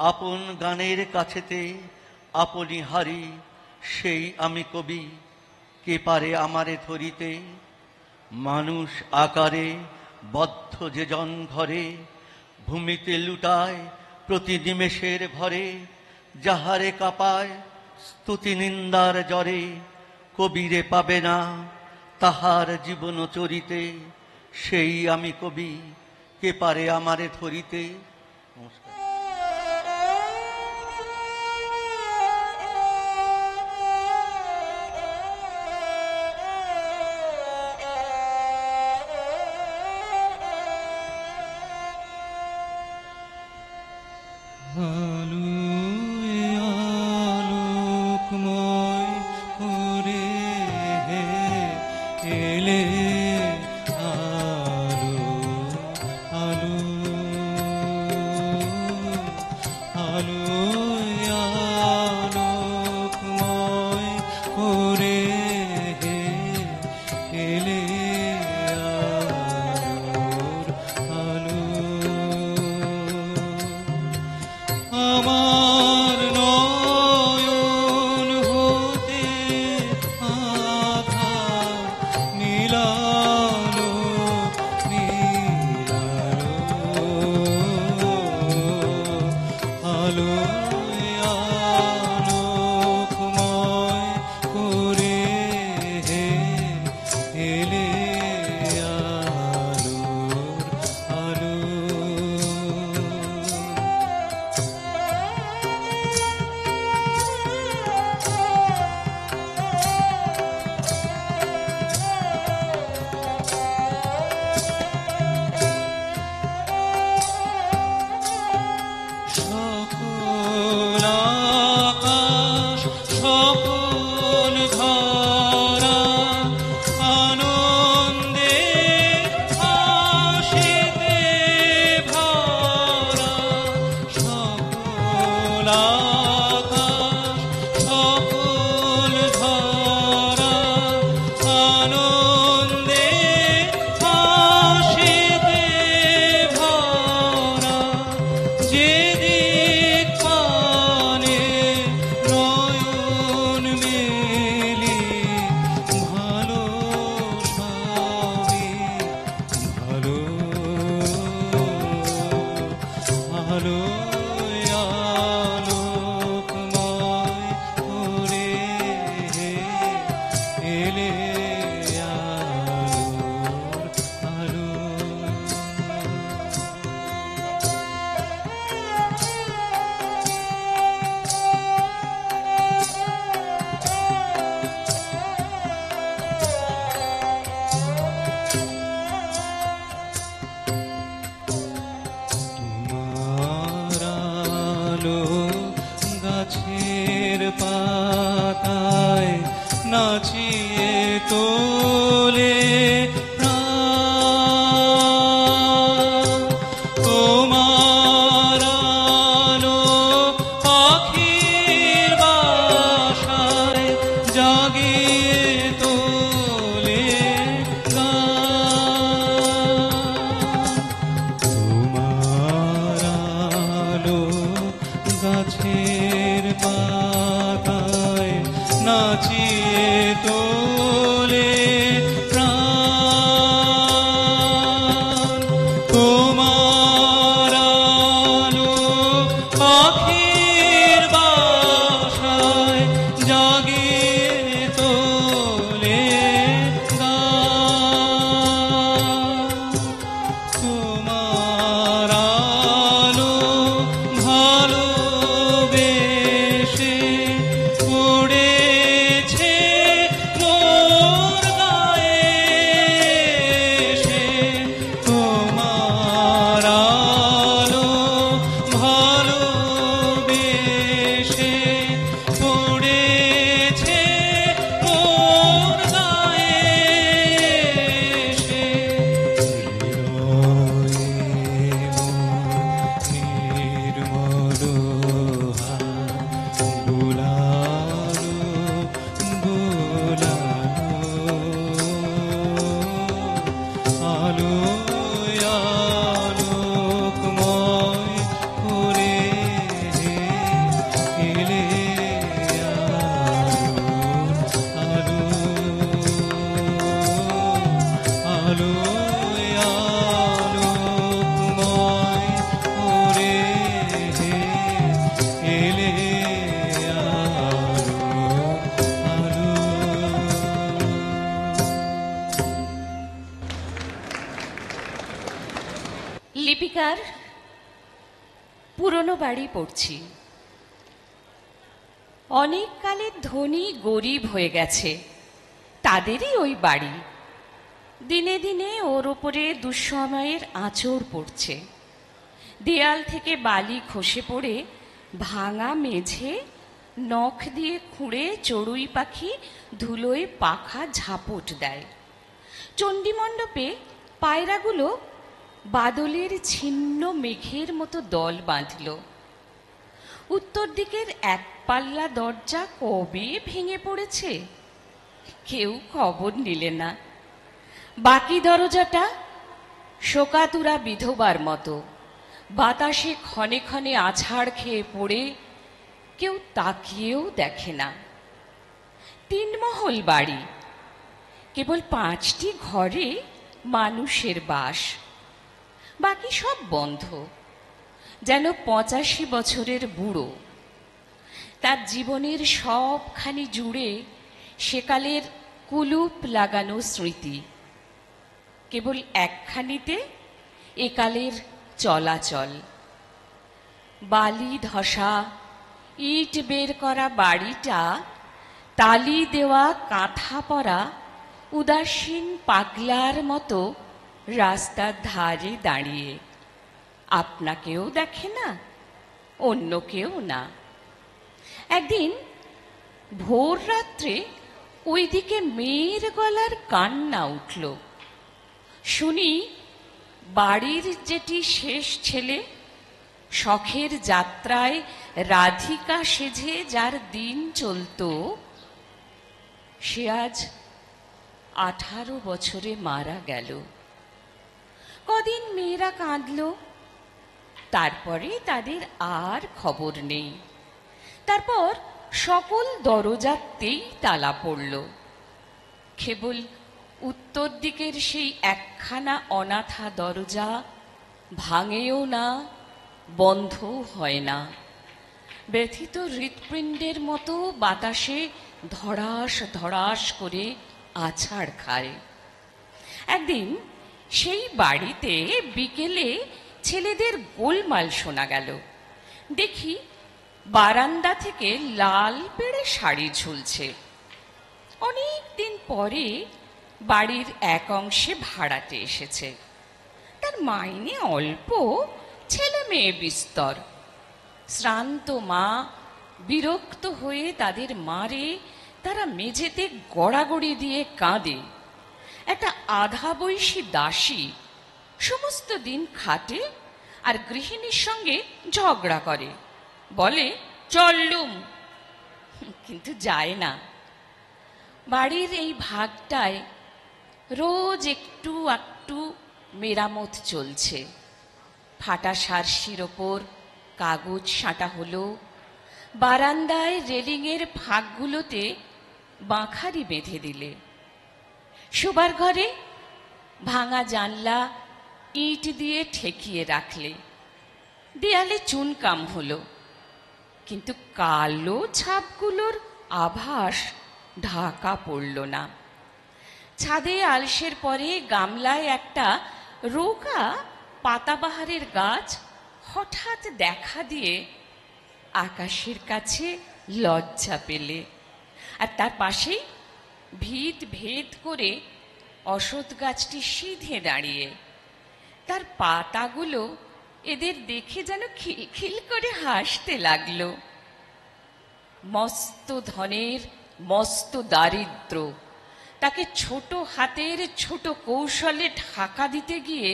আপন গানের কাছেতে আপনি হারি, সেই আমি কবি কে পারে আমারে ধরিতে, মানুষ আকারে বদ্ধ যে জন ঘরে, ভূমিতে লুটায় প্রতি নিমেষের ভরে, যাহারে কাঁপায় স্তুতি নিন্দার জ্বরে, কবিরে পাবে না তাহার জীবন চরিতে, সেই আমি কবি কে পারে আমারে ধরিতে। নমস্কার।
আলোকময় করে এলে আলো আলো
আলোয় আলোকময় করে এলে আলো আলোয় আলোকময় করে এলে আলো
লিপিকার পুরনো বাড়ি পড়ছি। অনেক কালের ধনী গরিব হয়ে গেছে, তাদেরই ওই বাড়ি। দিনে দিনে ওর ওপরে দুঃসময়ের আঁচড় পড়ছে। দেয়াল থেকে বালি খসে পড়ে ভাঙা মেঝে নখ দিয়ে খুঁড়ে চড়ুই পাখি ধুলোয় পাখা ঝাপট দেয়। চণ্ডীমণ্ডপে পায়রাগুলো বাদলের ছিন্ন মেঘের মতো দল বাঁধল। উত্তর দিকের এক পাল্লা দরজা কবে ভেঙে পড়েছে কেউ খবর নিলে না। বাকি দরজাটা শোকাতুরা বিধবার মতো বাতাসে ক্ষণে ক্ষণে আছাড় খেয়ে পড়ে কেউ তাকিয়েও দেখে না। 3 মহল বাড়ি, কেবল 5টি ঘরে মানুষের বাস, বাকি সব বন্ধ। যেন 85 বছরের বুড়ো। তার জীবনের সবখানি জুড়ে সেকালের কুলুপ লাগানো স্মৃতি, কেবল একখানিতে একালের চলাচল। বালি ধসা ইট বের করা বাড়িটা তালি দেওয়া কাঁথা পরা উদাসীন পাগলার মতো রাস্তার ধারে দাঁড়িয়ে আপনাকেও দেখে না, অন্য কেউ না। একদিন ভোর রাত্রে ওইদিকে মেয়ের গলার কান্না উঠল। শুনি বাড়ির যেটি শেষ ছেলে, শখের যাত্রায় রাধিকা সেজে যার দিন চলত, সে আজ 18 বছরে মারা গেল। কদিন মেয়েরা কাঁদল, তারপরে তাদের আর খবর নেই। তারপর সকল দরজাতেই তালা পড়ল, কেবল উত্তর দিকের সেই একখানা অনাথা দরজা ভাঙেও না, বন্ধও হয় না। ব্যথিত হৃৎপিণ্ডের মতো বাতাসে ধড়াস ধড়াস করে আছাড় খায়। একদিন সেই বাড়িতে বিকেলে ছেলেদের গোলমাল শোনা গেল। দেখি বারান্দা থেকে লাল পেড়ে শাড়ি ঝুলছে। অনেক দিন পরে বাড়ির এক অংশে ভাড়াটে এসেছে। তার মাইনে অল্প, ছেলে মেয়ে বিস্তর। শ্রান্ত মা বিরক্ত হয়ে তাদের মারে, তারা মেঝেতে গড়াগড়ি দিয়ে কাঁদে। একটা আধা বয়সী দাসী সমস্ত দিন খাটে আর গৃহিণীর সঙ্গে ঝগড়া করে, বলে চললুম, কিন্তু যায় না। বাড়ির এই ভাগটায় রোজ একটু একটু মেরামত চলছে। ফাটা সারসির ওপর কাগজ সাঁটা হলো, বারান্দায় রেলিংয়ের ফাঁকগুলোতে বাঁখারি বেঁধে দিলে, শোবার ঘরে ভাঙা জানলা ইট দিয়ে ঠেকিয়ে রাখলে, দেয়ালে চুনকাম হলো, কিন্তু কালো ছাপগুলোর আভাস ঢাকা পড়ল না। ছাদে আলসের পরে গামলায় একটা রোগা পাতাবাহারের গাছ হঠাৎ দেখা দিয়ে আকাশের কাছে লজ্জা পেলে, আর তার পাশেই ভিত ভেদ করে অশ্বত্থ গাছটি সিধে দাঁড়িয়ে। তার পাতাগুলো এদের দেখে যেন খিলখিল করে হাসতে লাগলো। মস্ত ধনের মস্ত দারিদ্র তাকে ছোট হাতের ছোট কৌশলে ঢাকা দিতে গিয়ে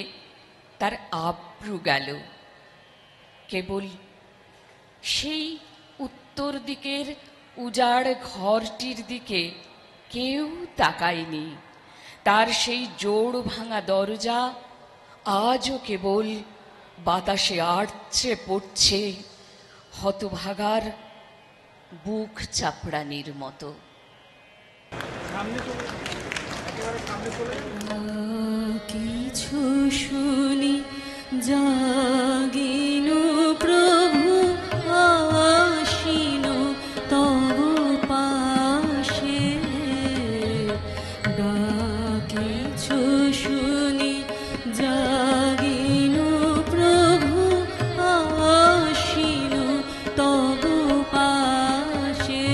তার আব্রু গেল। কেবল সেই উত্তর দিকের উজাড় ঘরটির দিকে কেউ তাকায়নি। তার সেই জোড় ভাঙা দরজা আজও কেবল বাতাসে আড়ছে পড়ছে হতভাগার বুক চাপড়ানির মতো।
কিছু শুনি জাগিন প্রভু আসিন তব পাশে, কিছু শুনি জাগিন প্রভু আসিন তব পাশে,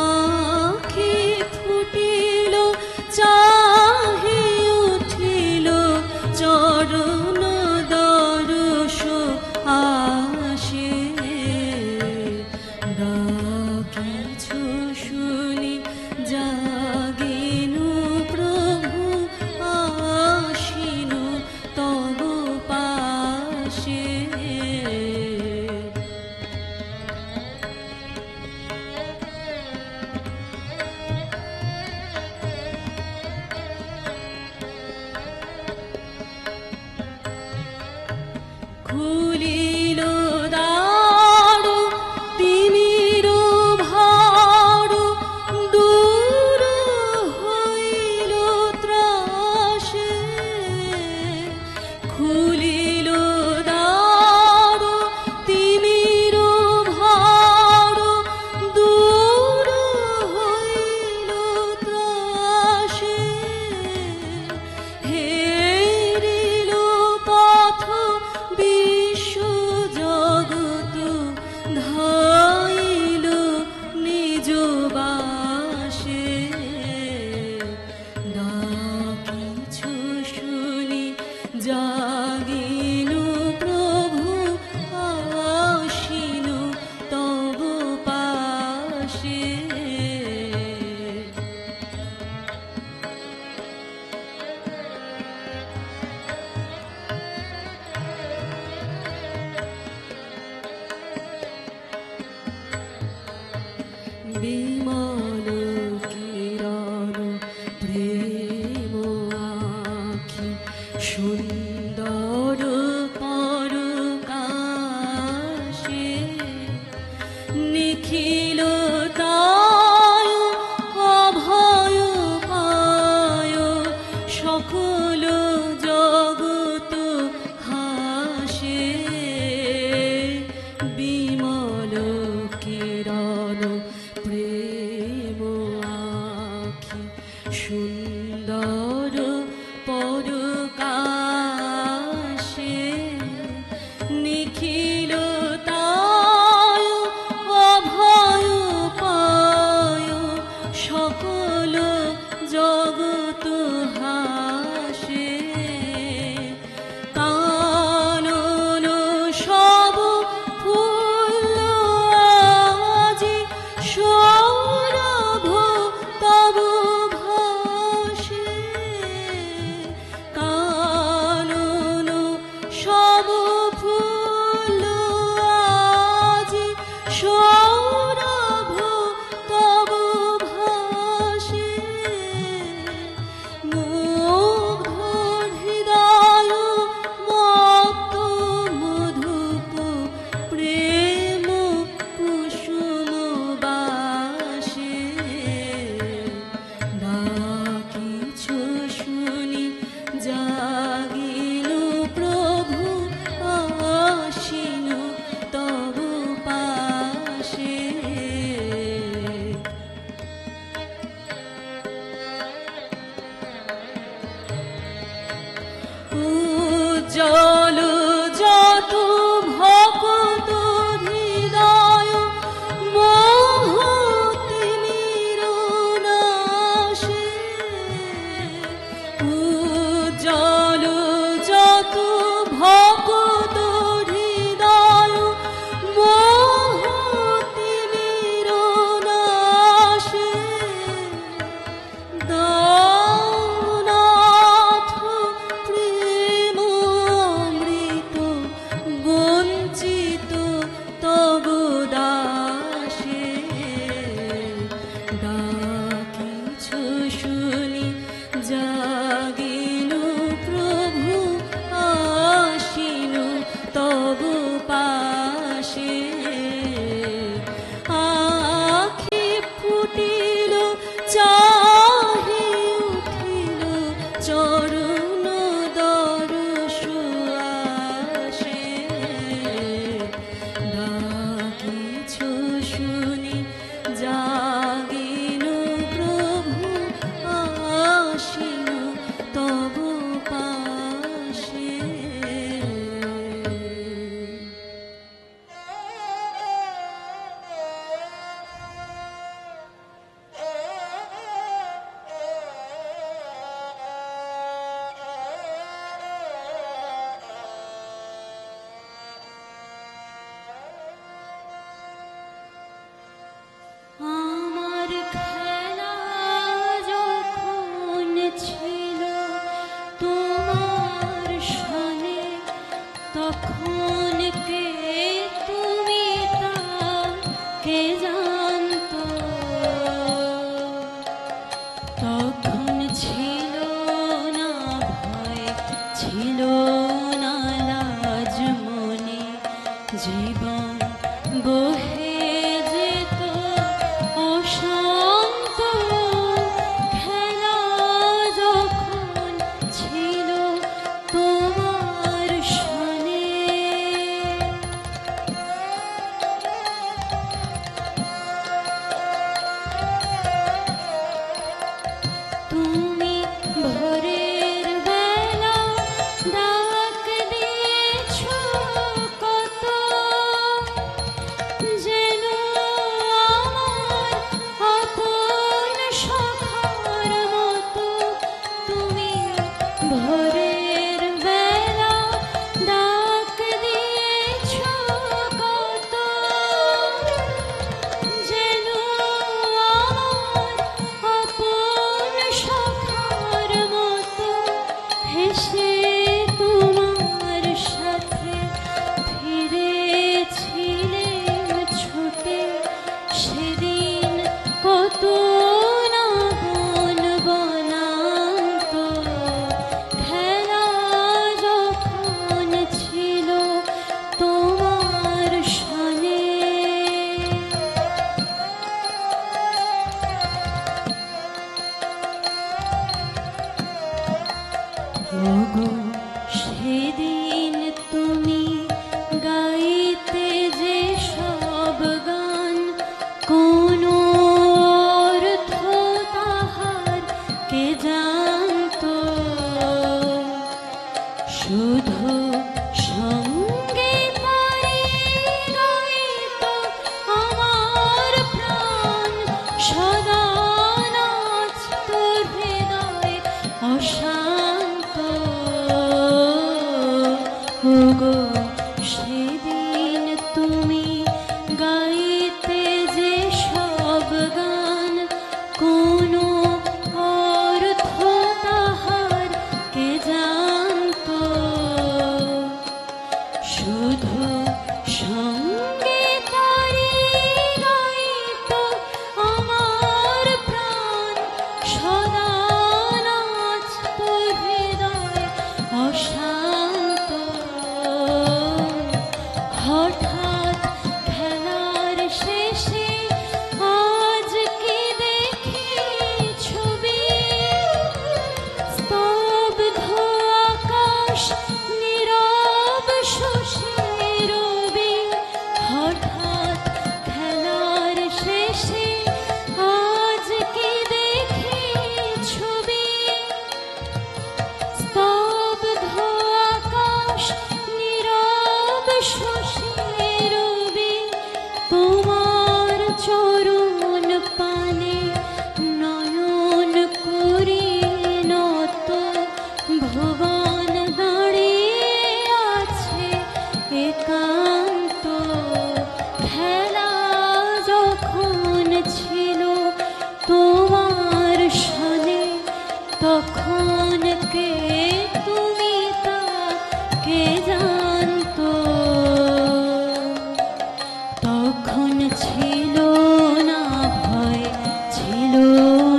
আঁখি ফুটিল চাহি উঠিল চরণ দর্শ আসে, কিছু শুনি জাগিন প্রভু আসিন তব পাশে। খুলিল দ্বার তিমির ভার, দূর হইল ত্রাসে, খুলিল দ্বার তিমির ভার, দূর হইল ত্রাসে, হেরিল পথ বিশ্ব জগৎ, ধাইল নিজ বাসে, কিছু শুনি জাগিন প্রভু আসিন তব পাশে। বিমল কিরণ প্রেম আঁখি, সুন্দর পরকাশে, নিখিল তায় অভয় পায়, সকল জগৎ হাসে, বিমল কিরণ প্রেম আঁখি, সুন্দর পরকাশে, নিখিল তায় অভয় পায়, সকল জগৎ হাসে, কানন সব ফুল আজি সৌরভ তব ভাসে, কানন সব ফুল আজি সৌরভ তব ভাসে, মুগ্ধ হৃদয় মত্ত মধুপ প্রেম কুসুম বাসে, কিছু শুনি জাগিল প্রভু আসিন তব পাশে। উজ্জ্বল যত ভক্ত হৃদয়, মোহ তিমির নাশে, ওগো সেদিন তুমি গাইতে যে সব গান, কোনো অর্থ তাহার কে জানতো, শুধু সঙ্গে তারি গাইতো আমার প্রাণ, সদা নাচত হৃদয় অশান্ত। ওগো সেদিন তুমি গাইতে যে সব গান, কোনো অর্থ তাহার কে জানতো, শুধু সঙ্গে তারি গাইতো আমার প্রাণ, সদা নাচত হৃদয় অশান্ত। হঠাৎ খেলার শেষে আজ কি দেখি ছবি, স্তব্ধ আকাশ নীরব শশী রবি। হঠাৎ খেলার শেষে আজ কি দেখি ছবি, স্তব্ধ আকাশ নীরব শশী রবি। তোমার চরণ পানে নয়ন করি নত, ভুবন দাঁড়িয়ে আছে একান্ত। খেলা যখন ছিল তোমার সনে, তখন কে তুমি তা কে জানতো, তখন ছিল না ভয়, ছিল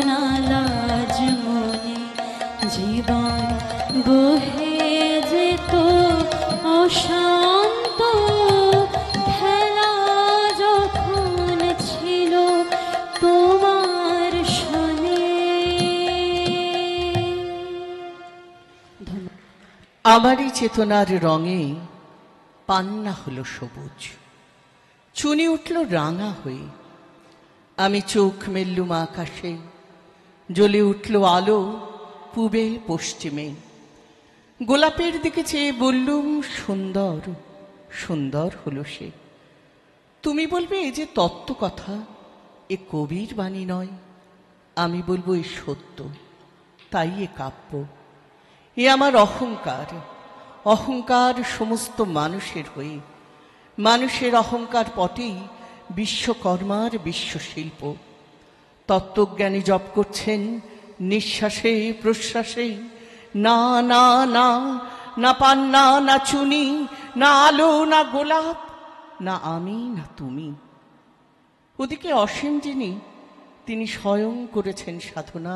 না লাজ মনে, জীবন বহে যেত অশান্ত। খেলা যখন ছিল তোমার সনে।
আমারই চেতনার রঙে পান্না হলো সবুজ, চুনি উঠল রাঙা হয়ে। আমি চোখ মেললুম আকাশে, জ্বলে উঠল আলো পূবে পশ্চিমে। গোলাপের দিকে চেয়ে বললুম সুন্দর, সুন্দর হলো সে। তুমি বলবে এ যে তত্ত্ব কথা, এ কবির বাণী নয়। আমি বলবো এ সত্য, তাই এ কাব্য। এ আমার অহংকার, অহংকার সমস্ত মানুষের হয়ে। মানুষের অহংকার পটেই বিশ্বকর্মার বিশ্বশিল্প। তত্ত্বজ্ঞানী জপ করছেন নিঃশ্বাসে প্রশ্বাসে, না না না, না পান্না না চুনি, না আলো না গোলাপ, না আমি না তুমি। ওদিকে অসীম যিনি, তিনি স্বয়ং করেছেন সাধনা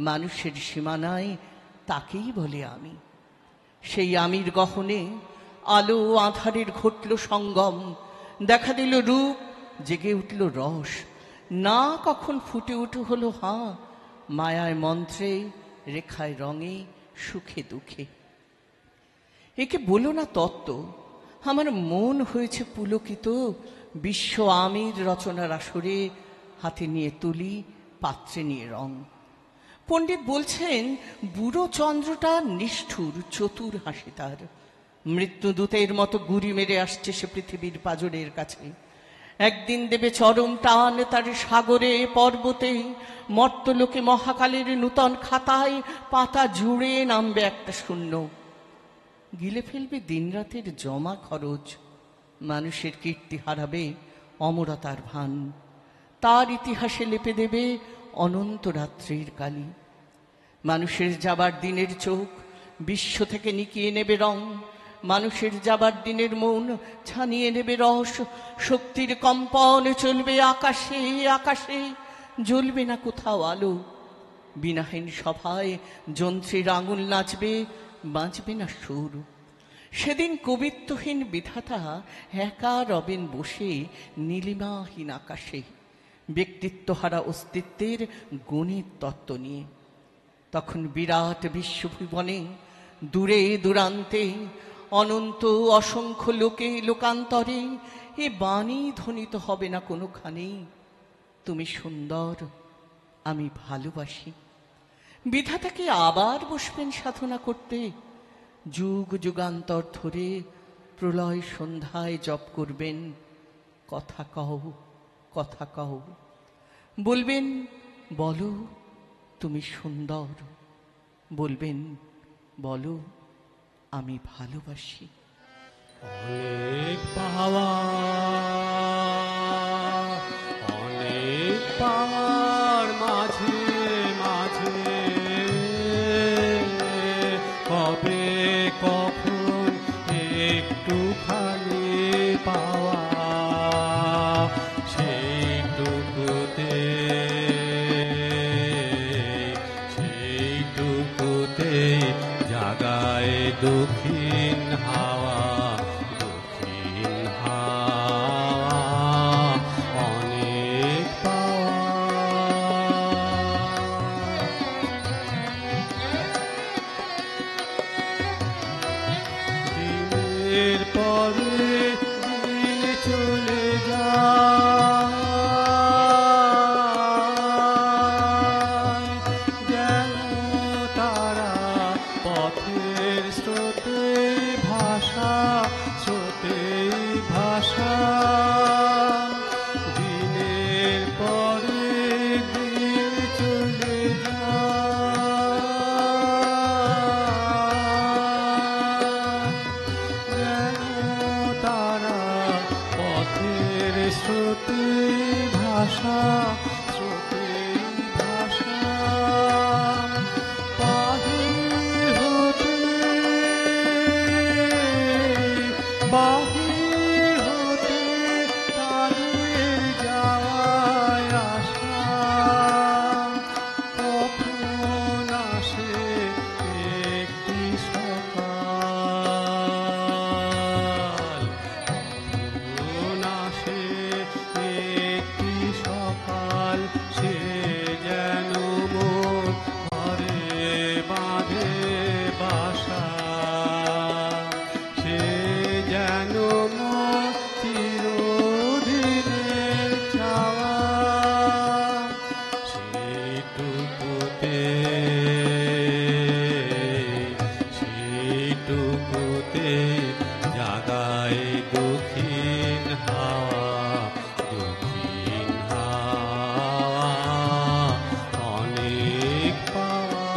মানুষের সীমানায়, তাকেই বলে আমি। সেই আমির গহনে আলো আঁধারের ঘটল সঙ্গম, দেখা দিল রূপ, জেগে উঠল রস। না কখন ফুটে উঠে হলো হাঁ, মায়ায় মন্ত্রে, রেখায় রঙে, সুখে দুঃখে। একে বলো না তত্ত্ব, আমার মন হয়েছে পুলকিত। বিশ্ব আমির রচনার আসরে হাতে নিয়ে তুলি, পাত্রে নিয়ে রং। পণ্ডিত বলছেন বুড়ো চন্দ্রটা নিষ্ঠুর, চতুর হাসি তার। মৃত্যুদূতের মতো গুড়ি মেরে আসছে সে পৃথিবীর পাজরের কাছে। একদিন দেবে চরম টান তার সাগরে পর্বতে, মর্তলোকে মহাকালের নূতন খাতায় পাতা জুড়ে নামবে একটা শূন্য। গিলে ফেলবে দিনরাতের জমা খরচ, মানুষের কীর্তি হারাবে অমরতার ভান। তার ইতিহাসে লেপে দেবে অনন্ত রাত্রির কালি। মানুষের যাবার দিনের চোখ বিশ্ব থেকে নিকিয়ে নেবে রং, মানুষের যাবার দিনের মন ছানিয়ে নেবে রস। শক্তির কম্পন চলবে আকাশে আকাশে, জ্বলবে না কোথাও আলো। বিনাহীন সভায় যন্ত্রীর আঙুল নাচবে, বাঁচবে না সুর। সেদিন কবিত্বহীন বিধাতা একা রবেন বসে নীলিমাহীন আকাশে, ব্যক্তিত্বহারা অস্তিত্বের গণিত তত্ত্ব নিয়ে। তখন বিরাট বিশ্বভুবনে দূরে দূরান্তে অনন্ত অসংখ্য লোকে লোকান্তরে এ বাণী ধ্বনিত হবে না কোনোখানেই, তুমি সুন্দর, আমি ভালোবাসি। বিধাতাকে আবার বসবেন সাধনা করতে, যুগ যুগান্তর ধরে প্রলয় সন্ধ্যায় জপ করবেন, কথা কও, কথা কও, বলবেন বলো তুমি সুন্দর, বলবেন বলো আমি ভালোবাসি।
অনেক পাওয়া, অনেক পাওয়ার মাঝে মাঝে কবে কখন একটু খালি পাওয়া, সেইটুকুতে সেইটুকুতে জাগায় দক্ষিণ হাওয়া, দক্ষিণ হাওয়া অনেক দিনের পরে দিন চলে যায়, যেন তারা পথের স্রোতে ভাষা, স্রোতে ভাষা। দিনের পরে দিন চলে যায়, যেন তারা পথের স্রোতে ভাষা, স্রোতে ভাষা। বাহির হতে, বাহির হতে তাদের যাওয়ায় আসা, কখন আসে একটি সকাল, কখন আসে একটি সকাল, সে যেন মোর ঘরে বাঁধে বাসা, সে যেন মোর চিরদিনের চাওয়া, সেইটুকুতে সেইটুকুতে জাগায় দক্ষিণ হাওয়া, দক্ষিণ হাওয়া অনেক পাওয়া।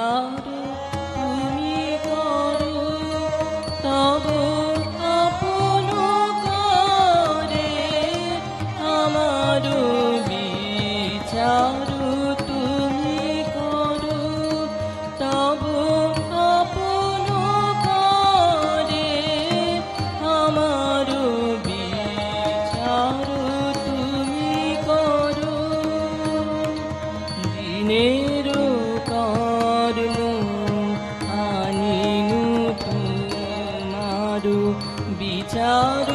বিচার তুমি করো, তব আপন করে আমার বিচার তুমি করো, তব আপন করে আমার বিচার তুমি করো। দিনের কর্ম আনিনু তোমার বিচার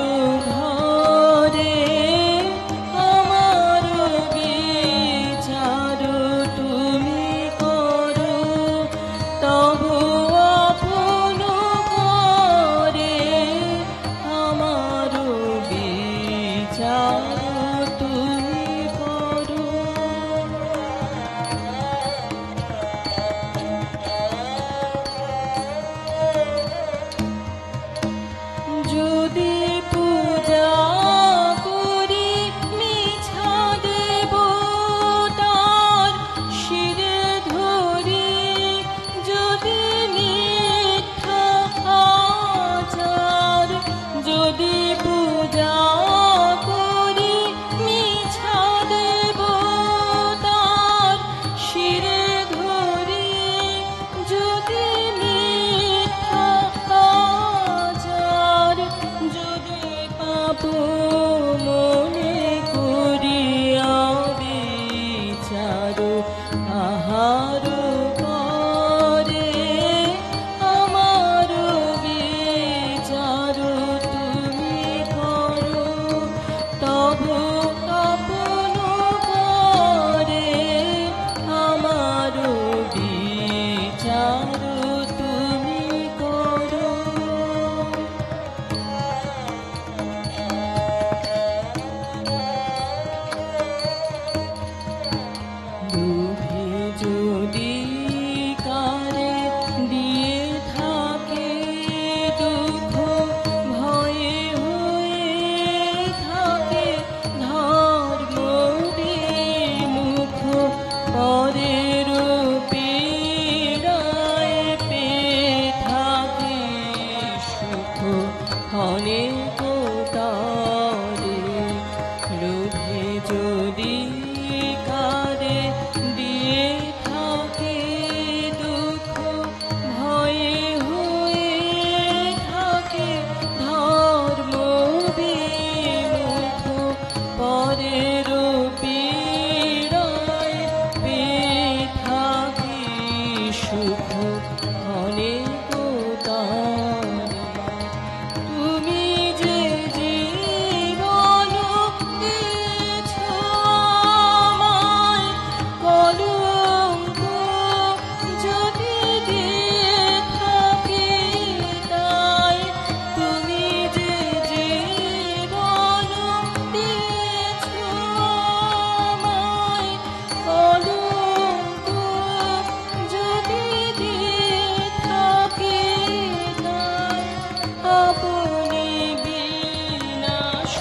ঘরে, আমার বিচার তুমি করো, তব আপন করে আমার বিচার তুমি করো। যদি পূজা করি মিছা দেবতার শিরে ধরি, যদি মিথ্যা আচার, যদি পূজা করি মিছা দেবতার শিরে ধরি, যদি মিথ্যা আচার, যদি পাপ মনে করিয়া বিচার আহার করে আমার বিচার তুমি করো, তব আপন করে আমার বিচার তুমি করো। লোভে যদি কারে দিয়ে থাকে দুঃখ, ভয়ে হয়ে থাকে ধর্ম বিমুখ, পরের পীড়ায় পেয়ে থাকে সুখ অনেক তারে। লোভে যদি কারে দিয়ে থাকে দুঃখ, ভয়ে হয়ে থাকে ধর্ম বিমুখ, পরের পীড়ায় পেয়ে থাকে সুখ অনেক তারে। তুমি যে জীবন দিয়েছ আমায়, কলঙ্ক যদি দিয়ে থাকি তাই, তুমি যে জীবন দিয়েছ আমায়, কলঙ্ক যদি দিয়ে থাকি তাই, আপনি বিনাশ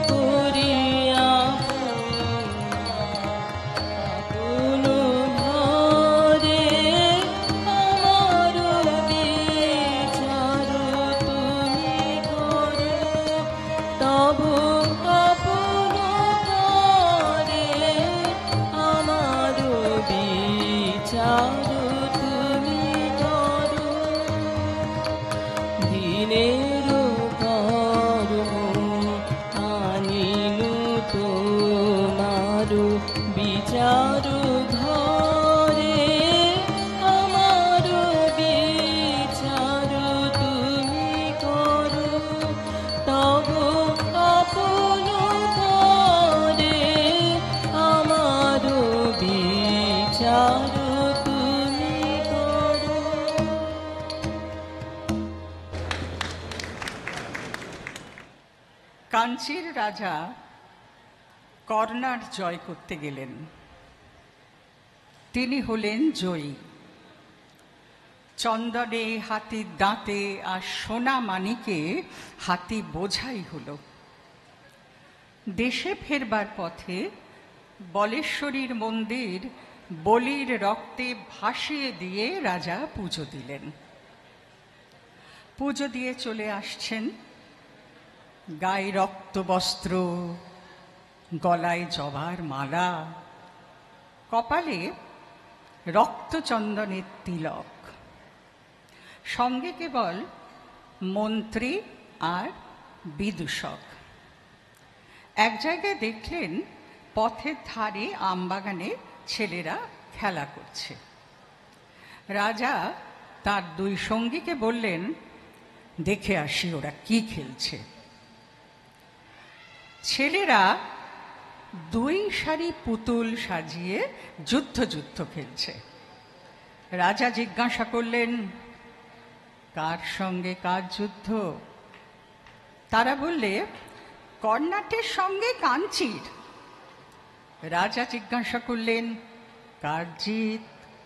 করিয়া আপন ঘরে আমার বিচার তুমি করো, তব আপন করে আমার বিচার তুমি করো। দিনের কর্ম আনিনু তোমার বিচার ঘরে, আমার বিচার তুমি করো, তব আপন করে আমার বিচার তুমি করো।
কাঞ্চির রাজা কর্ণার জয় করতে গেলেন। তিনি হলেন জয়ী। চন্দনে, হাতির দাঁতে আর সোনা মানিকে হাতি বোঝাই হলো। দেশে ফেরবার পথে বলেশ্বরীর মন্দির বলির রক্তে ভাসিয়ে দিয়ে রাজা পুজো দিলেন। পুজো দিয়ে চলে আসছেন, গায়ে রক্ত বস্ত্র, গলায় জবার মালা, কপালে রক্তচন্দনের তিলক, সঙ্গে কেবল মন্ত্রী আর বিদূষক। এক জায়গায় দেখলেন পথের ধারে আমবাগানে ছেলেরা খেলা করছে। রাজা তার দুই সঙ্গীকে বললেন, দেখে আসি ওরা কি খেলছে। ছেলেরা দুই সারি পুতুল সাজিয়ে যুদ্ধ খেলছে। রাজা জিজ্ঞাসা করলেন, কার সঙ্গে কার যুদ্ধ? তারা বললে, কর্ণাটের সঙ্গে কাঞ্চির। রাজা জিজ্ঞাসা করলেন, কার জিত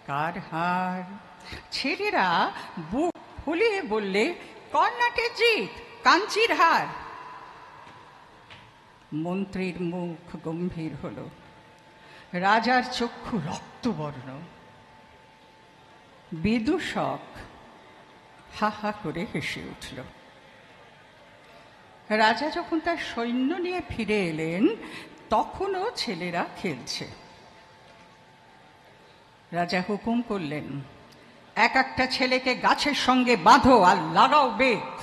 কার হার? ছেলেরা বুক ফুলিয়ে বললে, কর্ণাটের জিত কাঞ্চির হার। মন্ত্রীর মুখ গম্ভীর হল, রাজার চক্ষু রক্তবর্ণ। বিদূষক হা হা করে হেসে উঠল। রাজা যখন তার সৈন্য নিয়ে ফিরে এলেন, তখনও ছেলেরা খেলছে। রাজা হুকুম করলেন, এক একটা ছেলেকে গাছের সঙ্গে বাঁধো আর লাগাও বেত।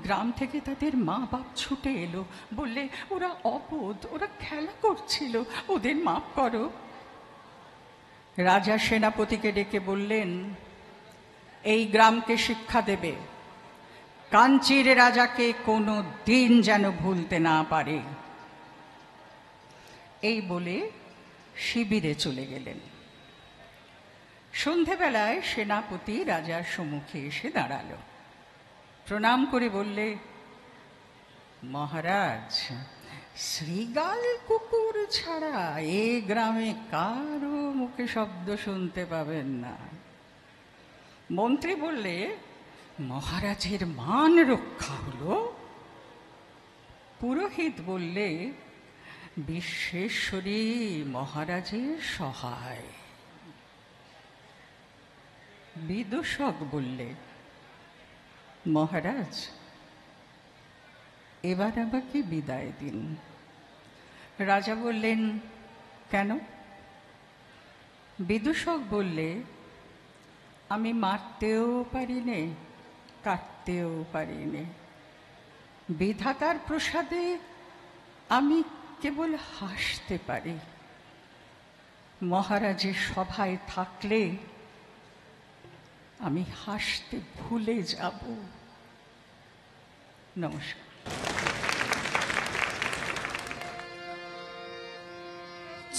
গ্রাম থেকে তাদের মা বাপ ছুটে এলো, বললে, ওরা অবোধ, ওরা খেলা করছিল, ওদের মাপ করো। রাজা সেনাপতিকে ডেকে বললেন, এই গ্রামকে শিক্ষা দেবে, কাঞ্চির রাজাকে কোনো দিন যেন ভুলতে না পারে। এই বলে শিবিরে চলে গেলেন। সন্ধেবেলায় সেনাপতি রাজার সম্মুখে এসে দাঁড়ালো, প্রণাম করে বললে, মহারাজ, শ্রীগাল কুকুর ছাড়া এ গ্রামে কারো মুখে শব্দ শুনতে পাবেন না। মন্ত্রী বললে, মহারাজের মান রক্ষা হলো। পুরোহিত বললে, বিশ্বেশ্বরী মহারাজের সহায়। বিদূষক বললে, মহারাজ, এবার আমাকে বিদায় দিন। রাজা বললেন, কেন? বিদূষক বললে, আমি মারতেও পারি নে, কাটতেও পারি নে। বিধাতার প্রসাদে আমি কেবল হাসতে পারি। মহারাজের সভায় থাকলে আমি হাসতে ভুলে যাব। নমস্কার।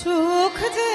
চোখ যে